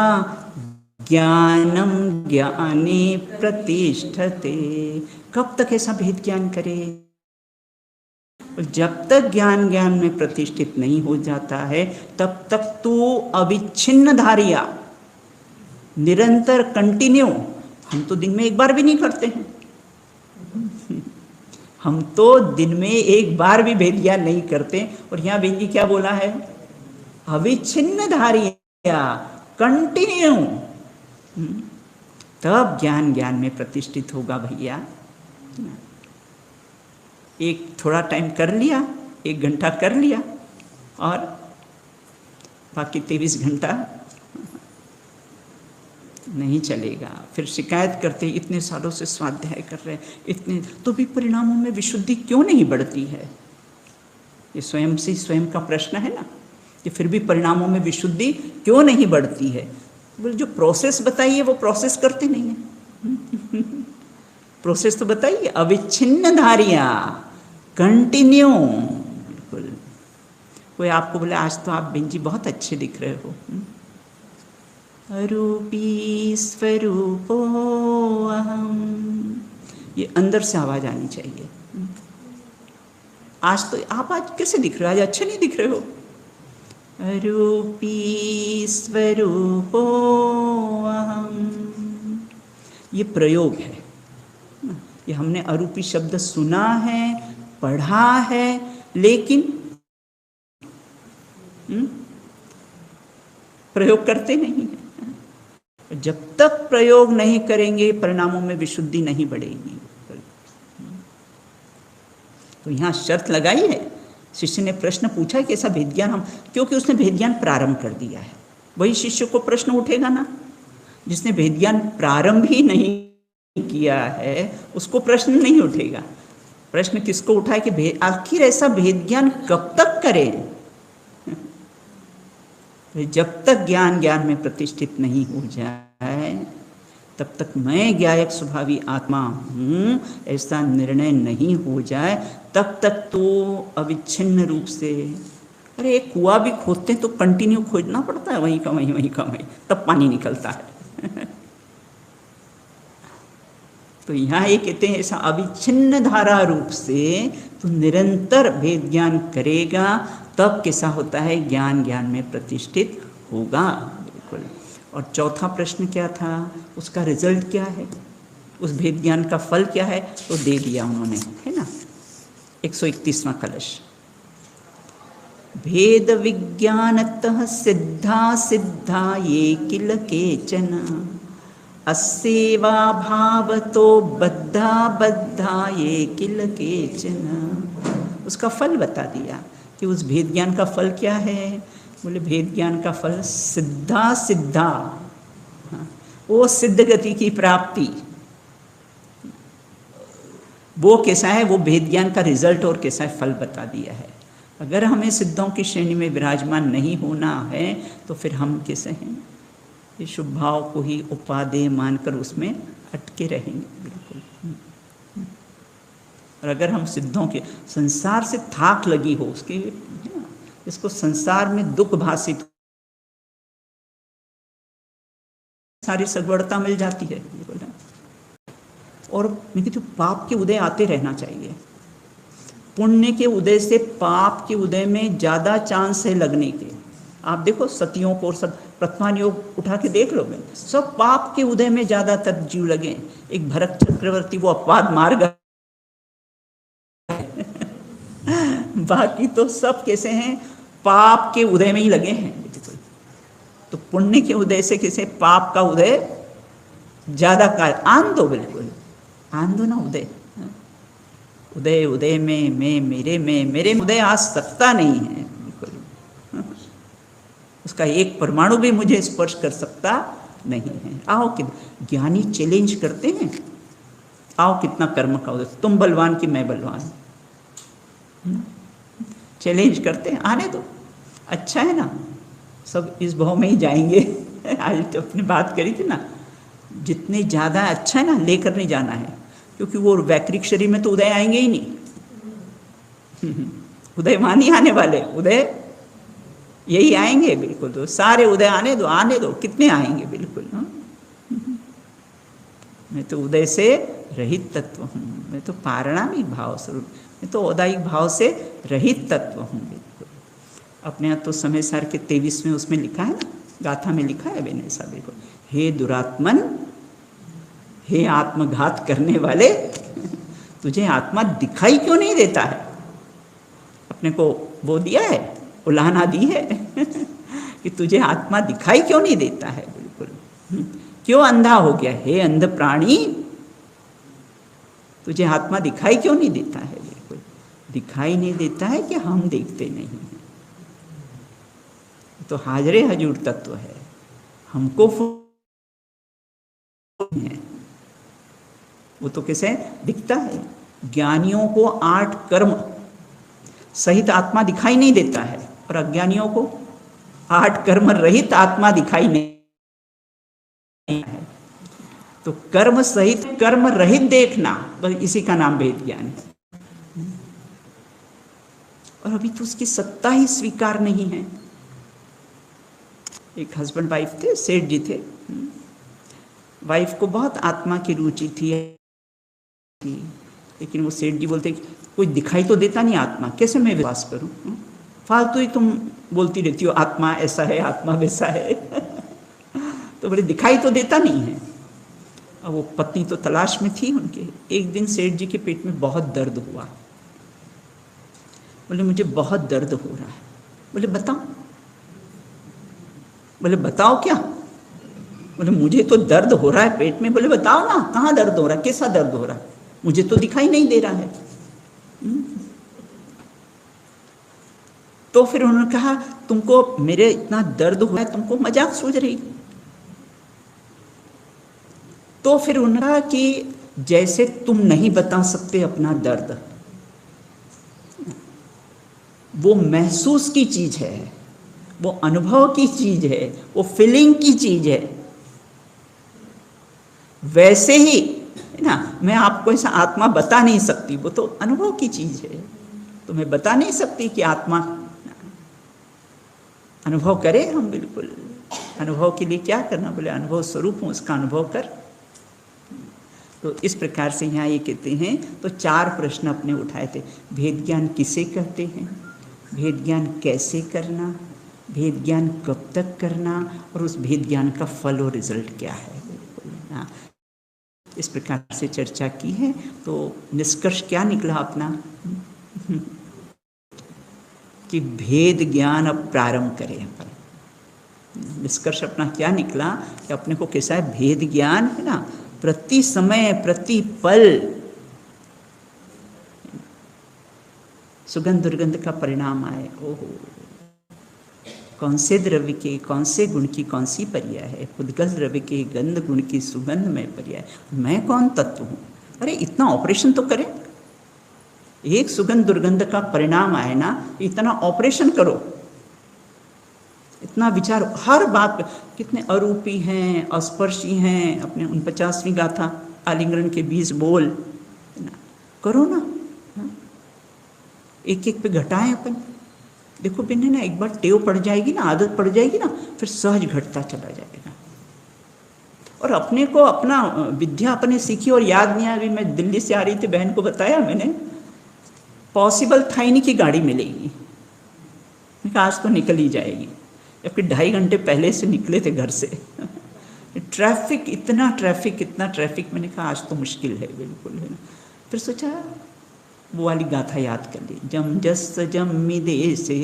ज्ञानम ज्ञाने प्रतिष्ठते। कब तक ऐसा भेद ज्ञान करे, जब तक ज्ञान ज्ञान में प्रतिष्ठित नहीं हो जाता है तब तक तो अविच्छिन्न धारिया, निरंतर कंटिन्यू। हम तो दिन में एक बार भी नहीं करते हैं, हम तो दिन में एक बार भी भेद ज्ञान नहीं करते। और यहाँ बेन जी क्या बोला है, अविच्छिन्न धारिया कंटिन्यू, तब ज्ञान ज्ञान में प्रतिष्ठित होगा भैया। एक थोड़ा टाइम कर लिया, 1 घंटा कर लिया, और बाकी 23 घंटा नहीं चलेगा। फिर शिकायत करते इतने सालों से स्वाध्याय कर रहे हैं, इतने तो भी परिणामों में विशुद्धि क्यों नहीं बढ़ती है। ये स्वयं से स्वयं का प्रश्न है ना, कि फिर भी परिणामों में विशुद्धि क्यों नहीं बढ़ती है। बोले जो प्रोसेस बताइए वो प्रोसेस करते नहीं है। प्रोसेस तो बताइए, अविच्छिन्न धारिया, कंटिन्यू। बिल्कुल। कोई आपको बोले आज तो आप बेंजी बहुत अच्छे दिख रहे हो, रूपी स्वरूपो अहम, ये अंदर से आवाज आनी चाहिए। आज तो आप आज कैसे दिख रहे हो, आज अच्छे नहीं दिख रहे हो। रूपी स्वरूपो अहम, ये प्रयोग है। ये हमने अरूपी शब्द सुना है, पढ़ा है, लेकिन प्रयोग करते नहीं है। जब तक प्रयोग नहीं करेंगे परिणामों में विशुद्धि नहीं बढ़ेगी। तो यहाँ शर्त लगाई है, शिष्य ने प्रश्न पूछा कि ऐसा भेद ज्ञान हम, क्योंकि उसने भेद ज्ञान प्रारंभ कर दिया है, वही शिष्य को प्रश्न उठेगा ना। जिसने भेद ज्ञान प्रारंभ ही नहीं किया है उसको प्रश्न नहीं उठेगा। प्रश्न किसको उठा है कि आखिर ऐसा भेद ज्ञान कब तक करें। जब तक ज्ञान ज्ञान में प्रतिष्ठित नहीं हो जाए तब तक मैं ज्ञायक स्वभावी आत्मा हूँ ऐसा निर्णय नहीं हो जाए, तब तक तो अविच्छिन्न रूप से, अरे एक कुआं भी खोदते हैं तो कंटिन्यू खोदना पड़ता है, वहीं का वहीं, तब पानी निकलता है। तो यहाँ ये कहते हैं ऐसा अविच्छिन्न धारा रूप से तो निरंतर भेद ज्ञान करेगा, तब कैसा होता है, ज्ञान ज्ञान में प्रतिष्ठित होगा। बिल्कुल। और चौथा प्रश्न क्या था, उसका रिजल्ट क्या है, उस भेद ज्ञान का फल क्या है, तो दे दिया उन्होंने, है ना। 131वां कलश। भेद विज्ञानतः सिद्धा सिद्धा ये किल केचन, अस्सेवा भावतो बद्धा बद्धा ये किल केचन। उसका फल बता दिया कि उस भेद ज्ञान का फल क्या है। बोले भेद ज्ञान का फल सिद्धा सिद्धा, वो सिद्ध गति की प्राप्ति, वो कैसा है, वो भेद ज्ञान का रिजल्ट और कैसा है फल बता दिया है। अगर हमें सिद्धों की श्रेणी में विराजमान नहीं होना है तो फिर हम कैसे हैं, ये शुभ भाव को ही उपादेय मानकर उसमें अटके रहेंगे। बिल्कुल। और अगर हम सिद्धों के संसार से थाक लगी हो उसके, इसको संसार में दुख भाषित सारी सगवड़ता मिल जाती है। और मैं कहती हूँ पाप के उदय आते रहना चाहिए। पुण्य के उदय से पाप के उदय में ज़्यादा चांस है लगने के। आप देखो सतियों को, सब प्रथमान योग उठा के देख लो, सब पाप के उदय में ज़्यादातर जीव लगे। एक भरत चक्रवर्ती वो अपवाद मार गए, बाकी तो सब कैसे हैं, पाप के उदय में ही लगे हैं। तो पुण्य के उदय से कैसे पाप का उदय ज्यादा का आन दो, बिल्कुल आन दो ना उदय। उदय उदय में, मैं मेरे में, मेरे उदय आ सकता नहीं है बिल्कुल। उसका एक परमाणु भी मुझे स्पर्श कर सकता नहीं है। आओ कि ज्ञानी चैलेंज करते हैं, आओ कितना कर्म का उदय, तुम बलवान कि मैं बलवान, चैलेंज करते हैं, आने दो, अच्छा है ना, सब इस भाव में ही जाएंगे। आज तो अपनी बात करी थी ना, जितने ज़्यादा अच्छा है ना लेकर नहीं जाना है, क्योंकि वो वैक्रिक शरीर में तो उदय आएंगे ही नहीं। उदय मान ही आने वाले, उदय यही आएंगे बिल्कुल। तो सारे उदय आने दो, आने दो, कितने आएंगे बिल्कुल। मैं तो उदय से रहित तत्व हूँ, मैं तो पारणामिक भाव स्वरूप, मैं तो औदायिक भाव से रहित तत्व हूँ बिल्कुल। अपने यहाँ तो समय सार के 23 में उसमें लिखा है ना, गाथा में लिखा है मैंने ऐसा, बिल्कुल, हे दुरात्मन, हे आत्मघात करने वाले, तुझे आत्मा दिखाई क्यों नहीं देता है। अपने को वो दिया है, उलाहना दी है कि तुझे आत्मा दिखाई क्यों नहीं देता है बिल्कुल, क्यों अंधा हो गया, हे अंध प्राणी, तुझे आत्मा दिखाई क्यों नहीं देता है। बिल्कुल दिखाई नहीं देता है कि हम देखते नहीं हैं, तो हाजरे हजूर तत्व है, हमको है वो तो कैसे दिखता है। ज्ञानियों को 8 कर्म सहित आत्मा दिखाई नहीं देता है, और अज्ञानियों को 8 कर्म रहित आत्मा दिखाई नहीं है। तो कर्म सहित कर्म रहित देखना, बस इसी का नाम भेद ज्ञान है। और अभी तो उसकी सत्ता ही स्वीकार नहीं है। एक हस्बैंड वाइफ थे, सेठ जी थे। वाइफ को बहुत आत्मा की रुचि थी, लेकिन वो सेठ जी बोलते कोई दिखाई तो देता नहीं आत्मा, कैसे मैं विश्वास करूं? फालतू ही तुम बोलती रहती हो आत्मा ऐसा है, आत्मा वैसा है। तो बोले दिखाई तो देता नहीं है। अब वो पत्नी तो तलाश में थी उनके। एक दिन सेठ जी के पेट में बहुत दर्द हुआ। बोले मुझे बहुत दर्द हो रहा है। बोले बताओ। बोले बताओ क्या? बोले मुझे तो दर्द हो रहा है पेट में। बोले बताओ ना, कहाँ दर्द हो रहा है, कैसा दर्द हो रहा है? मुझे तो दिखाई नहीं दे रहा है। तो फिर उन्होंने कहा तुमको मेरे इतना दर्द हुआ है, तुमको मजाक सूझ रही। तो फिर उन्होंने कहा कि जैसे तुम नहीं बता सकते अपना दर्द, वो महसूस की चीज है, वो अनुभव की चीज है, वो फीलिंग की चीज है, वैसे ही है ना मैं आपको ऐसा आत्मा बता नहीं सकती, वो तो अनुभव की चीज है। तो मैं बता नहीं सकती कि आत्मा अनुभव करे। हम बिल्कुल अनुभव के लिए क्या करना? बोले अनुभव स्वरूप हूँ, उसका अनुभव कर। तो इस प्रकार से यहाँ ये कहते हैं। तो 4 प्रश्न अपने उठाए थे। भेद ज्ञान किसे कहते हैं, भेद ज्ञान कैसे करना, भेद ज्ञान कब तक करना, और उस भेद ज्ञान का फल और रिजल्ट क्या है। हाँ, इस प्रकार से चर्चा की है। तो निष्कर्ष क्या निकला अपना कि भेद ज्ञान अब प्रारंभ करें। अपन निष्कर्ष अपना क्या निकला कि अपने को कैसा है भेद ज्ञान है ना, प्रति समय प्रति पल सुगंध दुर्गंध का परिणाम आए। ओहो, कौन से द्रव्य के कौन से गुण की कौन सी पर्याय है, उद्गल द्रव्य के गंध गुण की सुगंध में पर्याय, मैं कौन तत्व हूँ। अरे इतना ऑपरेशन तो करें, एक सुगंध दुर्गंध का परिणाम आए ना, इतना ऑपरेशन करो, इतना विचार हर बात पे। कितने अरूपी हैं, अस्पर्शी हैं, अपने 49वीं गाथा आलिंगन के 20 बोल करो ना, एक एक पे घटाएं अपन। देखो बिन्ने ना एक बार टेव पड़ जाएगी ना, आदत पड़ जाएगी ना, फिर सहज घटता चला जाएगा। और अपने को अपना विद्या अपने सीखी और याद नहीं आ रही। मैं दिल्ली से आ रही थी, बहन को बताया मैंने, पॉसिबल था ही नहीं कि गाड़ी मिलेगी। मैं कहा आज तो निकल ही जाएगी, जबकि 2.5 घंटे पहले से निकले थे घर से। ट्रैफिक, इतना ट्रैफिक। मैंने कहा आज तो मुश्किल है बिल्कुल, है ना। फिर सोचा वो वाली गाथा याद कर ली, जम जस जम्मि देशे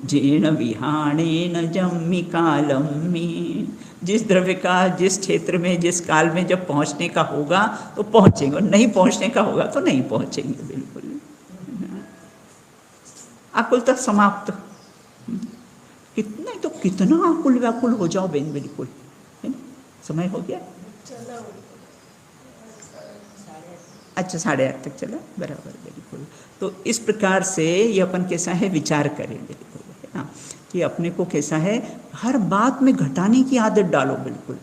जेन विहाणे न जम्मि कालम में। जिस द्रव्य का जिस क्षेत्र में जिस काल में जब पहुंचने का होगा तो पहुंचेंगे, और नहीं पहुंचने का होगा तो नहीं पहुंचेंगे। बिल्कुल आकुलता समाप्त। कितना आकुल व्याकुल हो जाओ बेन, बिल्कुल है ना। समय हो गया, अच्छा 8:30 तक चला, बराबर बिल्कुल। तो इस प्रकार से ये अपन कैसा है विचार करें बिल्कुल, है ना, कि अपने को कैसा है हर बात में घटाने की आदत डालो बिल्कुल।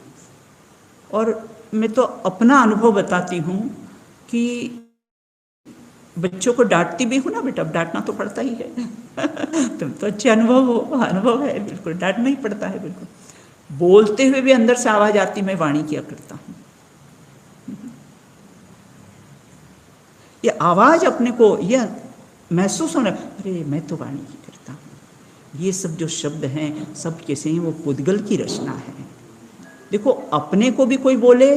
और मैं तो अपना अनुभव बताती हूँ कि बच्चों को डांटती भी हूँ ना, बेटा डांटना तो पड़ता ही है। तुम तो अच्छे अनुभव है बिल्कुल, डांटना ही पड़ता है बिल्कुल। बोलते हुए भी अंदर से आवाज आती, मैं वाणी किया करता हूँ। ये आवाज अपने को यह महसूस होना, अरे मैं तो वाणी की करता हूँ। ये सब जो शब्द हैं सब कैसे हैं, वो पुद्गल की रचना है। देखो अपने को भी कोई बोले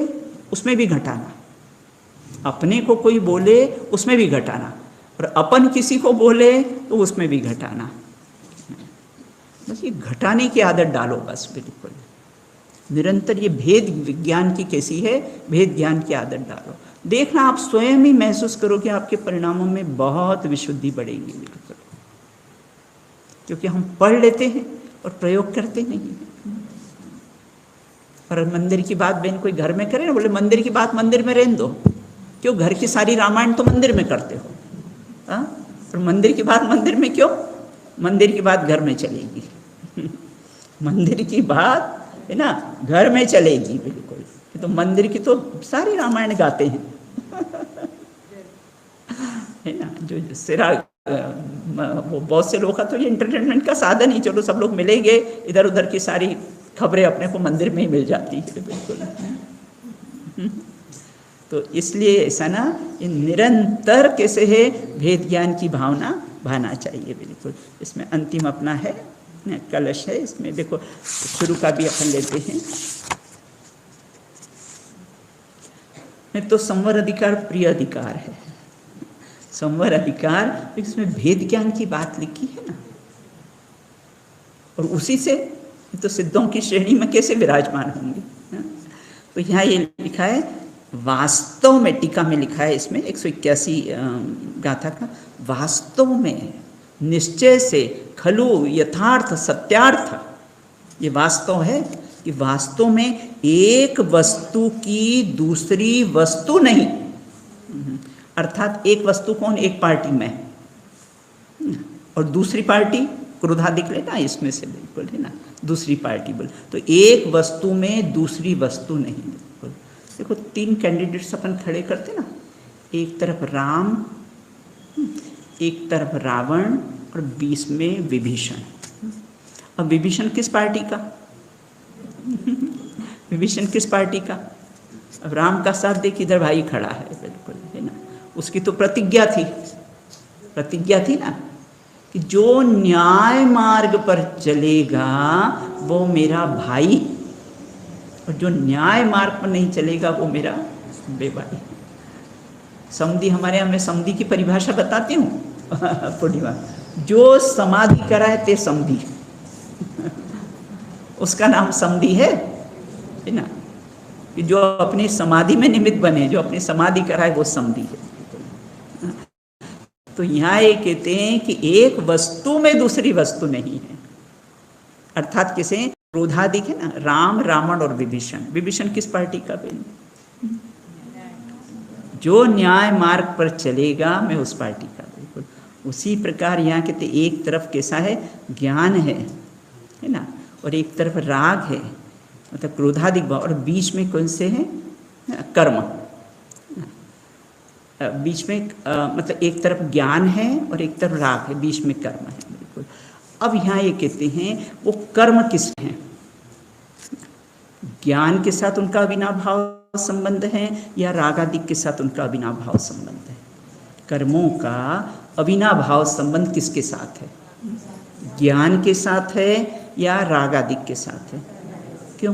उसमें भी घटाना, अपने को कोई बोले उसमें भी घटाना, और अपन किसी को बोले तो उसमें भी घटाना। बस ये घटाने की आदत डालो बस बिल्कुल निरंतर। ये भेद विज्ञान की कैसी है, भेद ज्ञान की आदत डालो। देखना आप स्वयं ही महसूस करोगे आपके परिणामों में बहुत विशुद्धि बढ़ेगी बिल्कुल, क्योंकि हम पढ़ लेते हैं और प्रयोग करते नहीं हैं। और मंदिर की बात बहन कोई घर में करे ना, बोले मंदिर की बात मंदिर में रहने दो, क्यों घर की सारी रामायण तो मंदिर में करते हो, हाँ? और मंदिर की बात मंदिर में क्यों? मंदिर की बात घर में चलेगी। मंदिर की बात है ना, घर में चलेगी बिल्कुल। तो मंदिर की तो सारी रामायण गाते हैं है ना, जो सिरा वो बहुत से लोग का तो ये एंटरटेनमेंट का साधन ही, चलो सब लोग मिलेंगे, इधर उधर की सारी खबरें अपने को मंदिर में ही मिल जाती है बिल्कुल। तो इसलिए ऐसा ना, ये निरंतर कैसे है भेद ज्ञान की भावना भाना चाहिए बिल्कुल। इसमें अंतिम अपना है कलश है, इसमें देखो शुरू का भी अपन लेते हैं। तो संवर अधिकार प्रिय अधिकार है, संवर अधिकार, इसमें भेद ज्ञान की बात लिखी है ना, और उसी से तो सिद्धों की श्रेणी में कैसे विराजमान होंगे। तो यहाँ ये लिखा है वास्तव में, टीका में लिखा है इसमें 181 गाथा का, वास्तव में निश्चय से खलु यथार्थ सत्यार्थ, ये वास्तव है कि वास्तव में एक वस्तु की दूसरी वस्तु नहीं, अर्थात एक वस्तु कौन, एक पार्टी में, और दूसरी पार्टी क्रोधादिक लेना इसमें से बिल्कुल है ना, दूसरी पार्टी बोल, तो एक वस्तु में दूसरी वस्तु नहीं बिल्कुल। देखो 3 कैंडिडेट्स अपन खड़े करते ना, एक तरफ राम, एक तरफ रावण, और बीच में विभीषण। अब विभीषण किस पार्टी का विभीषण किस पार्टी का? अब राम का साथ देख, इधर भाई खड़ा है बिल्कुल है ना, उसकी तो प्रतिज्ञा थी ना कि जो न्याय मार्ग पर चलेगा वो मेरा भाई, और जो न्याय मार्ग पर नहीं चलेगा वो मेरा बेभाई। समधी, हमारे यहाँ मैं समधी की परिभाषा बताती हूँ पूर्णिमा, जो समाधि कराए ते समधी उसका नाम समधी है ना, कि जो अपनी समाधि में निमित्त बने, जो अपनी समाधि कराए वो समधी है। तो यहाँ ये कहते हैं कि एक वस्तु में दूसरी वस्तु नहीं है, अर्थात किसे क्रोधादिक है ना, राम, रावण और विभीषण। विभीषण किस पार्टी का बेन? जो न्याय मार्ग पर चलेगा मैं उस पार्टी का बिल्कुल। उसी प्रकार यहाँ कहते एक तरफ कैसा है, ज्ञान है ना, और एक तरफ राग है, मतलब क्रोधादिक भाव, और बीच में कौन से हैं, कर्म। बीच में मतलब एक तरफ ज्ञान है और एक तरफ राग है, बीच में कर्म है बिल्कुल। अब यहाँ ये कहते हैं वो कर्म किस हैं, ज्ञान के साथ उनका अविनाव भाव संबंध है या रागादिक के साथ उनका अविनाव भाव संबंध है? कर्मों का अविनाव भाव संबंध किसके साथ है? ज्ञान के साथ है या रागादिक के साथ है? क्यों?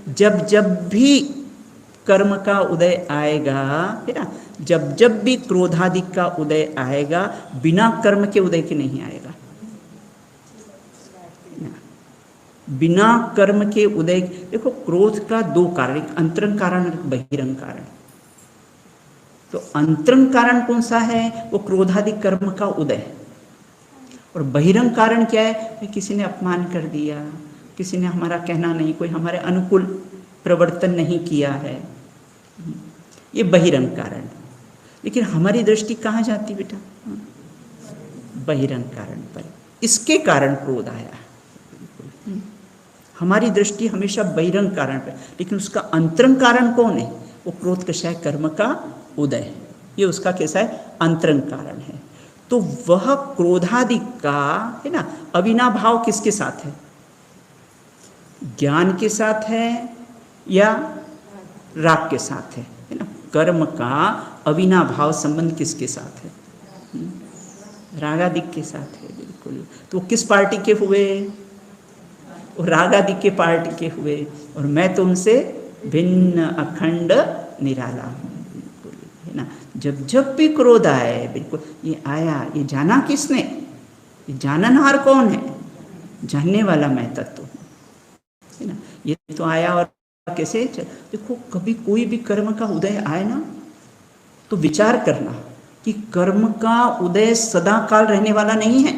जब भी कर्म का उदय आएगा है ना, जब भी क्रोधादिक का उदय आएगा, बिना कर्म के उदय के नहीं आएगा। बिना कर्म के उदय, देखो क्रोध का 2 कारण, एक अंतरंग कारण, एक बहिरंग कारण। तो अंतरंग कारण कौन सा है? वो क्रोधादिक कर्म का उदय। और बहिरंग कारण क्या है? किसी ने अपमान कर दिया, किसी ने हमारा कहना नहीं, कोई हमारे अनुकूल प्रवर्तन नहीं किया है, ये बहिरंग कारण। लेकिन हमारी दृष्टि कहाँ जाती बेटा? बहिरंग कारण पर। इसके कारण क्रोध आया। हमारी दृष्टि हमेशा बहिरंग कारण पर, लेकिन उसका अंतरंग कारण कौन है? वो क्रोध कैसा है? कर्म का उदय, ये उसका कैसा है? अंतरंग कारण है। तो वह क्रोधादि का है ना अविनाव भाव किसके साथ है? ज्ञान के साथ है या राग के साथ है ना? कर्म का अविनाव भाव संबंध किसके साथ है? रागादिक के साथ है बिल्कुल। तो किस पार्टी के हुए? वो रागादिक के पार्टी के हुए, और मैं तो उनसे भिन्न अखंड निराला हूँ बिल्कुल है ना। जब भी क्रोध आए बिल्कुल, ये आया, ये जाना किसने? ये जाननहार कौन है? जानने वाला मैं तत्व है ना। ये तो आया और कैसे? देखो कभी कोई भी कर्म का उदय आए ना, तो विचार करना कि कर्म का उदय सदा काल रहने वाला नहीं है,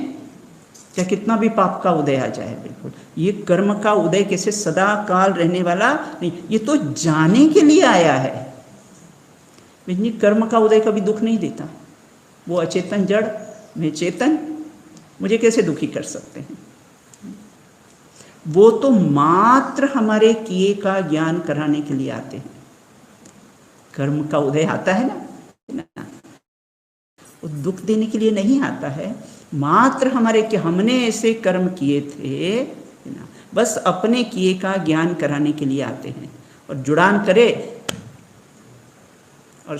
चाहे कितना भी पाप का उदय आ जाए बिल्कुल। ये कर्म का उदय कैसे सदा काल रहने वाला नहीं, ये तो जाने के लिए आया है। कर्म का उदय कभी दुख नहीं देता, वो अचेतन जड़ में चेतन मुझे कैसे दुखी कर सकते हैं? वो तो मात्र हमारे किए का ज्ञान कराने के लिए आते हैं। कर्म का उदय आता है ना, वो दुख देने के लिए नहीं आता है, मात्र हमारे कि हमने ऐसे कर्म किए थे ना, बस अपने किए का ज्ञान कराने के लिए आते हैं। और जुड़ान करे और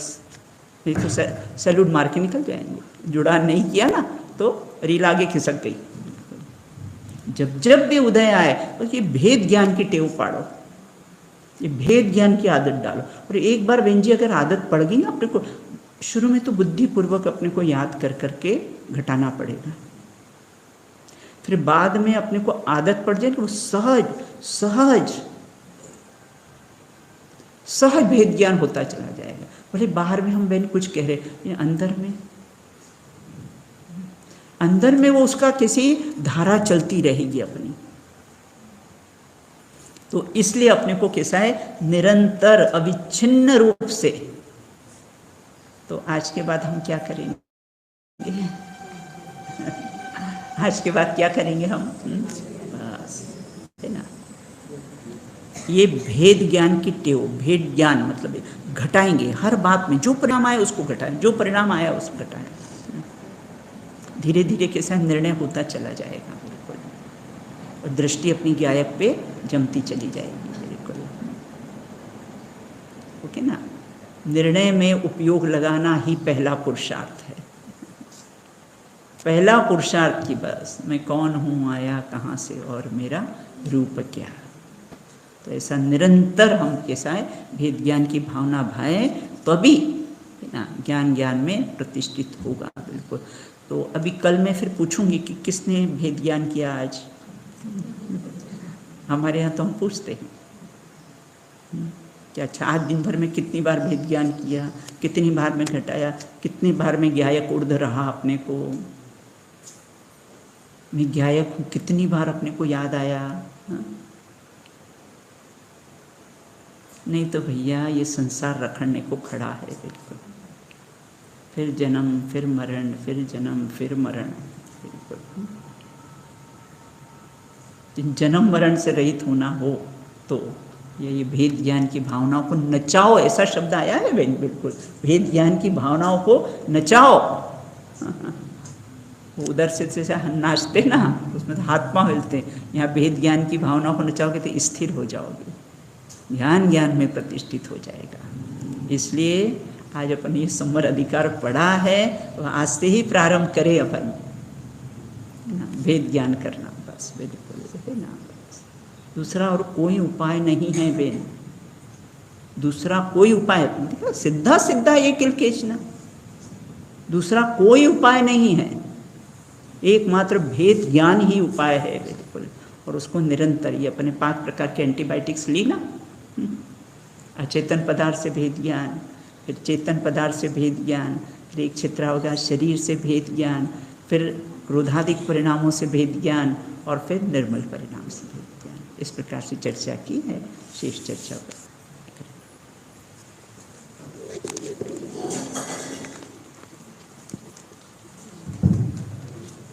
नहीं तो सैल्यूट मार के निकल जाएंगे। जुड़ान नहीं किया ना तो रील आगे खिसक गई। जब जब भी उदय आए तो ये भेद ज्ञान की टेव पाड़ो, ये भेद ज्ञान की आदत डालो। और एक बार बहन जी अगर आदत पड़ गई ना अपने को, शुरू में तो बुद्धिपूर्वक अपने को याद कर करके घटाना पड़ेगा, फिर बाद में अपने को आदत पड़ जाए कि वो सहज सहज सहज भेद ज्ञान होता चला जाएगा। बोले बाहर में हम बहन कुछ कह रहे, अंदर में वो उसका किसी धारा चलती रहेगी अपनी। तो इसलिए अपने को कैसा है, निरंतर अविच्छिन्न रूप से। तो आज के बाद हम क्या करेंगे? आज के बाद क्या करेंगे हम? बस, है ना, ये भेद ज्ञान की टेव, भेद ज्ञान मतलब घटाएंगे हर बात में। जो परिणाम आए उसको घटाएं, जो परिणाम आया उसको घटाएं। धीरे धीरे कैसा निर्णय होता चला जाएगा बिल्कुल, और दृष्टि अपनी गायब पे जमती चली जाएगी बिल्कुल। ओके ना, निर्णय में उपयोग लगाना ही पहला पुरुषार्थ है। पहला पुरुषार्थ की बस मैं कौन हूँ, आया कहाँ से और मेरा रूप क्या। तो ऐसा निरंतर हम कैसा है भेद ज्ञान की भावना भाएं, तभी ना ज्ञान में प्रतिष्ठित होगा बिल्कुल। तो अभी कल मैं फिर पूछूंगी कि किसने भेद ज्ञान किया आज। हमारे यहाँ तो हम पूछते हैं कि अच्छा आज दिन भर में कितनी बार भेद ज्ञान किया, कितनी बार में घटाया, कितनी बार में ज्ञायक ऊर्ध्व रहा अपने को, मैं ज्ञायक हूँ, कितनी बार अपने को याद आया। नहीं तो भैया ये संसार रखने को खड़ा है बिल्कुल। फिर जन्म फिर मरण, फिर जन्म फिर मरण बिल्कुल। जन्म मरण से रहित होना हो तो ये भेद ज्ञान की भावनाओं को नचाओ, ऐसा शब्द आया है बिल्कुल। भेद ज्ञान की भावनाओं को नचाओ। उधर से जैसे नाचते ना, उसमें तो हाथ पाँव हिलते, यहाँ भेद ज्ञान की भावनाओं को नचाओगे तो स्थिर हो जाओगे, ज्ञान में प्रतिष्ठित हो जाएगा। इसलिए आज अपन ये समर अधिकार पढ़ा है तो आज से ही प्रारंभ करें अपन भेद ज्ञान करना, बस बिल्कुल है ना। दूसरा और कोई उपाय नहीं है बेन, दूसरा कोई उपाय, सीधा सीधा एक खींचना, दूसरा कोई उपाय नहीं है, एकमात्र भेद ज्ञान ही उपाय है बिल्कुल। और उसको निरंतर, ये अपने 5 प्रकार के एंटीबायोटिक्स ली ना, अचेतन पदार्थ से भेद ज्ञान, फिर चेतन पदार्थ से भेद ज्ञान, फिर एक क्षेत्र होगा शरीर से भेद ज्ञान, फिर क्रोधादिक परिणामों से भेद ज्ञान, और फिर निर्मल परिणाम से भेद ज्ञान। इस प्रकार से चर्चा की है, शेष चर्चा पर।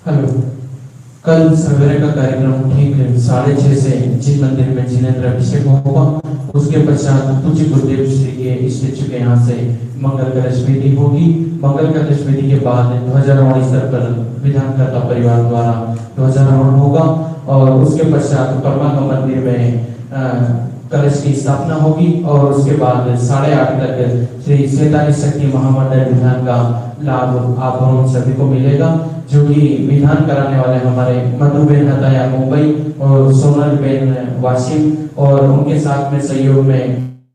हेलो, कल सवेरे का कार्यक्रम ठीक 6:30 से जिन मंदिर में जिनेंद्र अभिषेक होगा, उसके पश्चात पूज्य गुरुदेव श्री के स्टेचू के यहाँ से मंगल कलश विधि होगी। मंगल कलश विधि के बाद ध्वजारोहण स्तर पर विधानकर्ता परिवार द्वारा ध्वजारोहण होगा, और उसके पश्चात परमागम मंदिर में कलश की स्थापना होगी, और उसके बाद 8:30 तक श्री 47 शक्ति महामंडल विधान का लाभ आप हम सभी को मिलेगा, जो कि विधान कराने वाले हमारे मधुबेन हताया मुंबई और सोनल बेन वाशिम, और उनके साथ में सहयोग में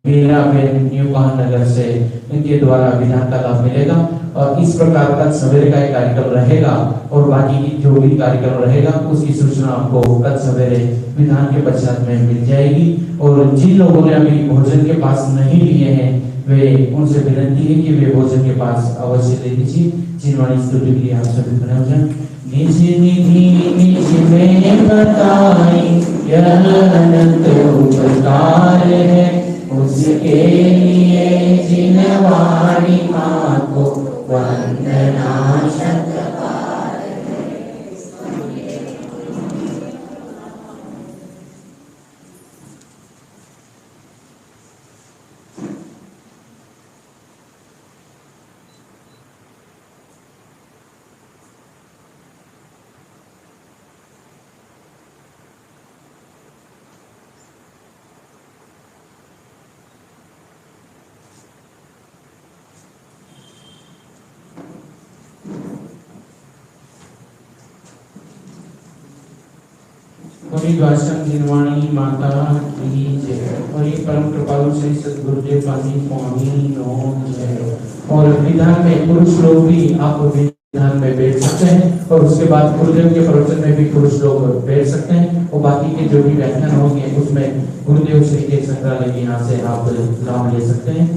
मीरा बेन न्यू नगर से इनके द्वारा विधान का लाभ मिलेगा। और इस प्रकार का सवेरे का एक कार्यक्रम रहेगा, और बाकी की जो भी कार्यक्रम रहेगा उसकी सूचना आपको कल सवेरे विधान के पश्चात में मिल जाएगी। और जिन लोगों ने अभी भोजन के पास नहीं लिए हैं, वे उनसे विनती है कि वे भोजन के पास अवश्य ले लीजिए। जिनवाणी स्तुति के लिए आप सभी खड़े हो जाएं। निज निधि निज में बताई यह अनंत उपकार है, उसके लिए जिनवाणी माँ को वंदना शतबार है। और ये द्वारसम जिनवाणी माता की जय। और ये परम कृपालु श्री सद्गुरुदेव पानी स्वामी नमो जय। और विधान में पुरुष लोग भी आप विधान में बैठ सकते हैं और उसके बाद गुरुदेव के प्रवचन में भी पुरुष लोग बैठ सकते हैं और बाकी के जो भी व्याख्यान होंगे उसमें गुरुदेव श्री के संग्रहालय यहाँ से आप लाभ ले सकते हैं।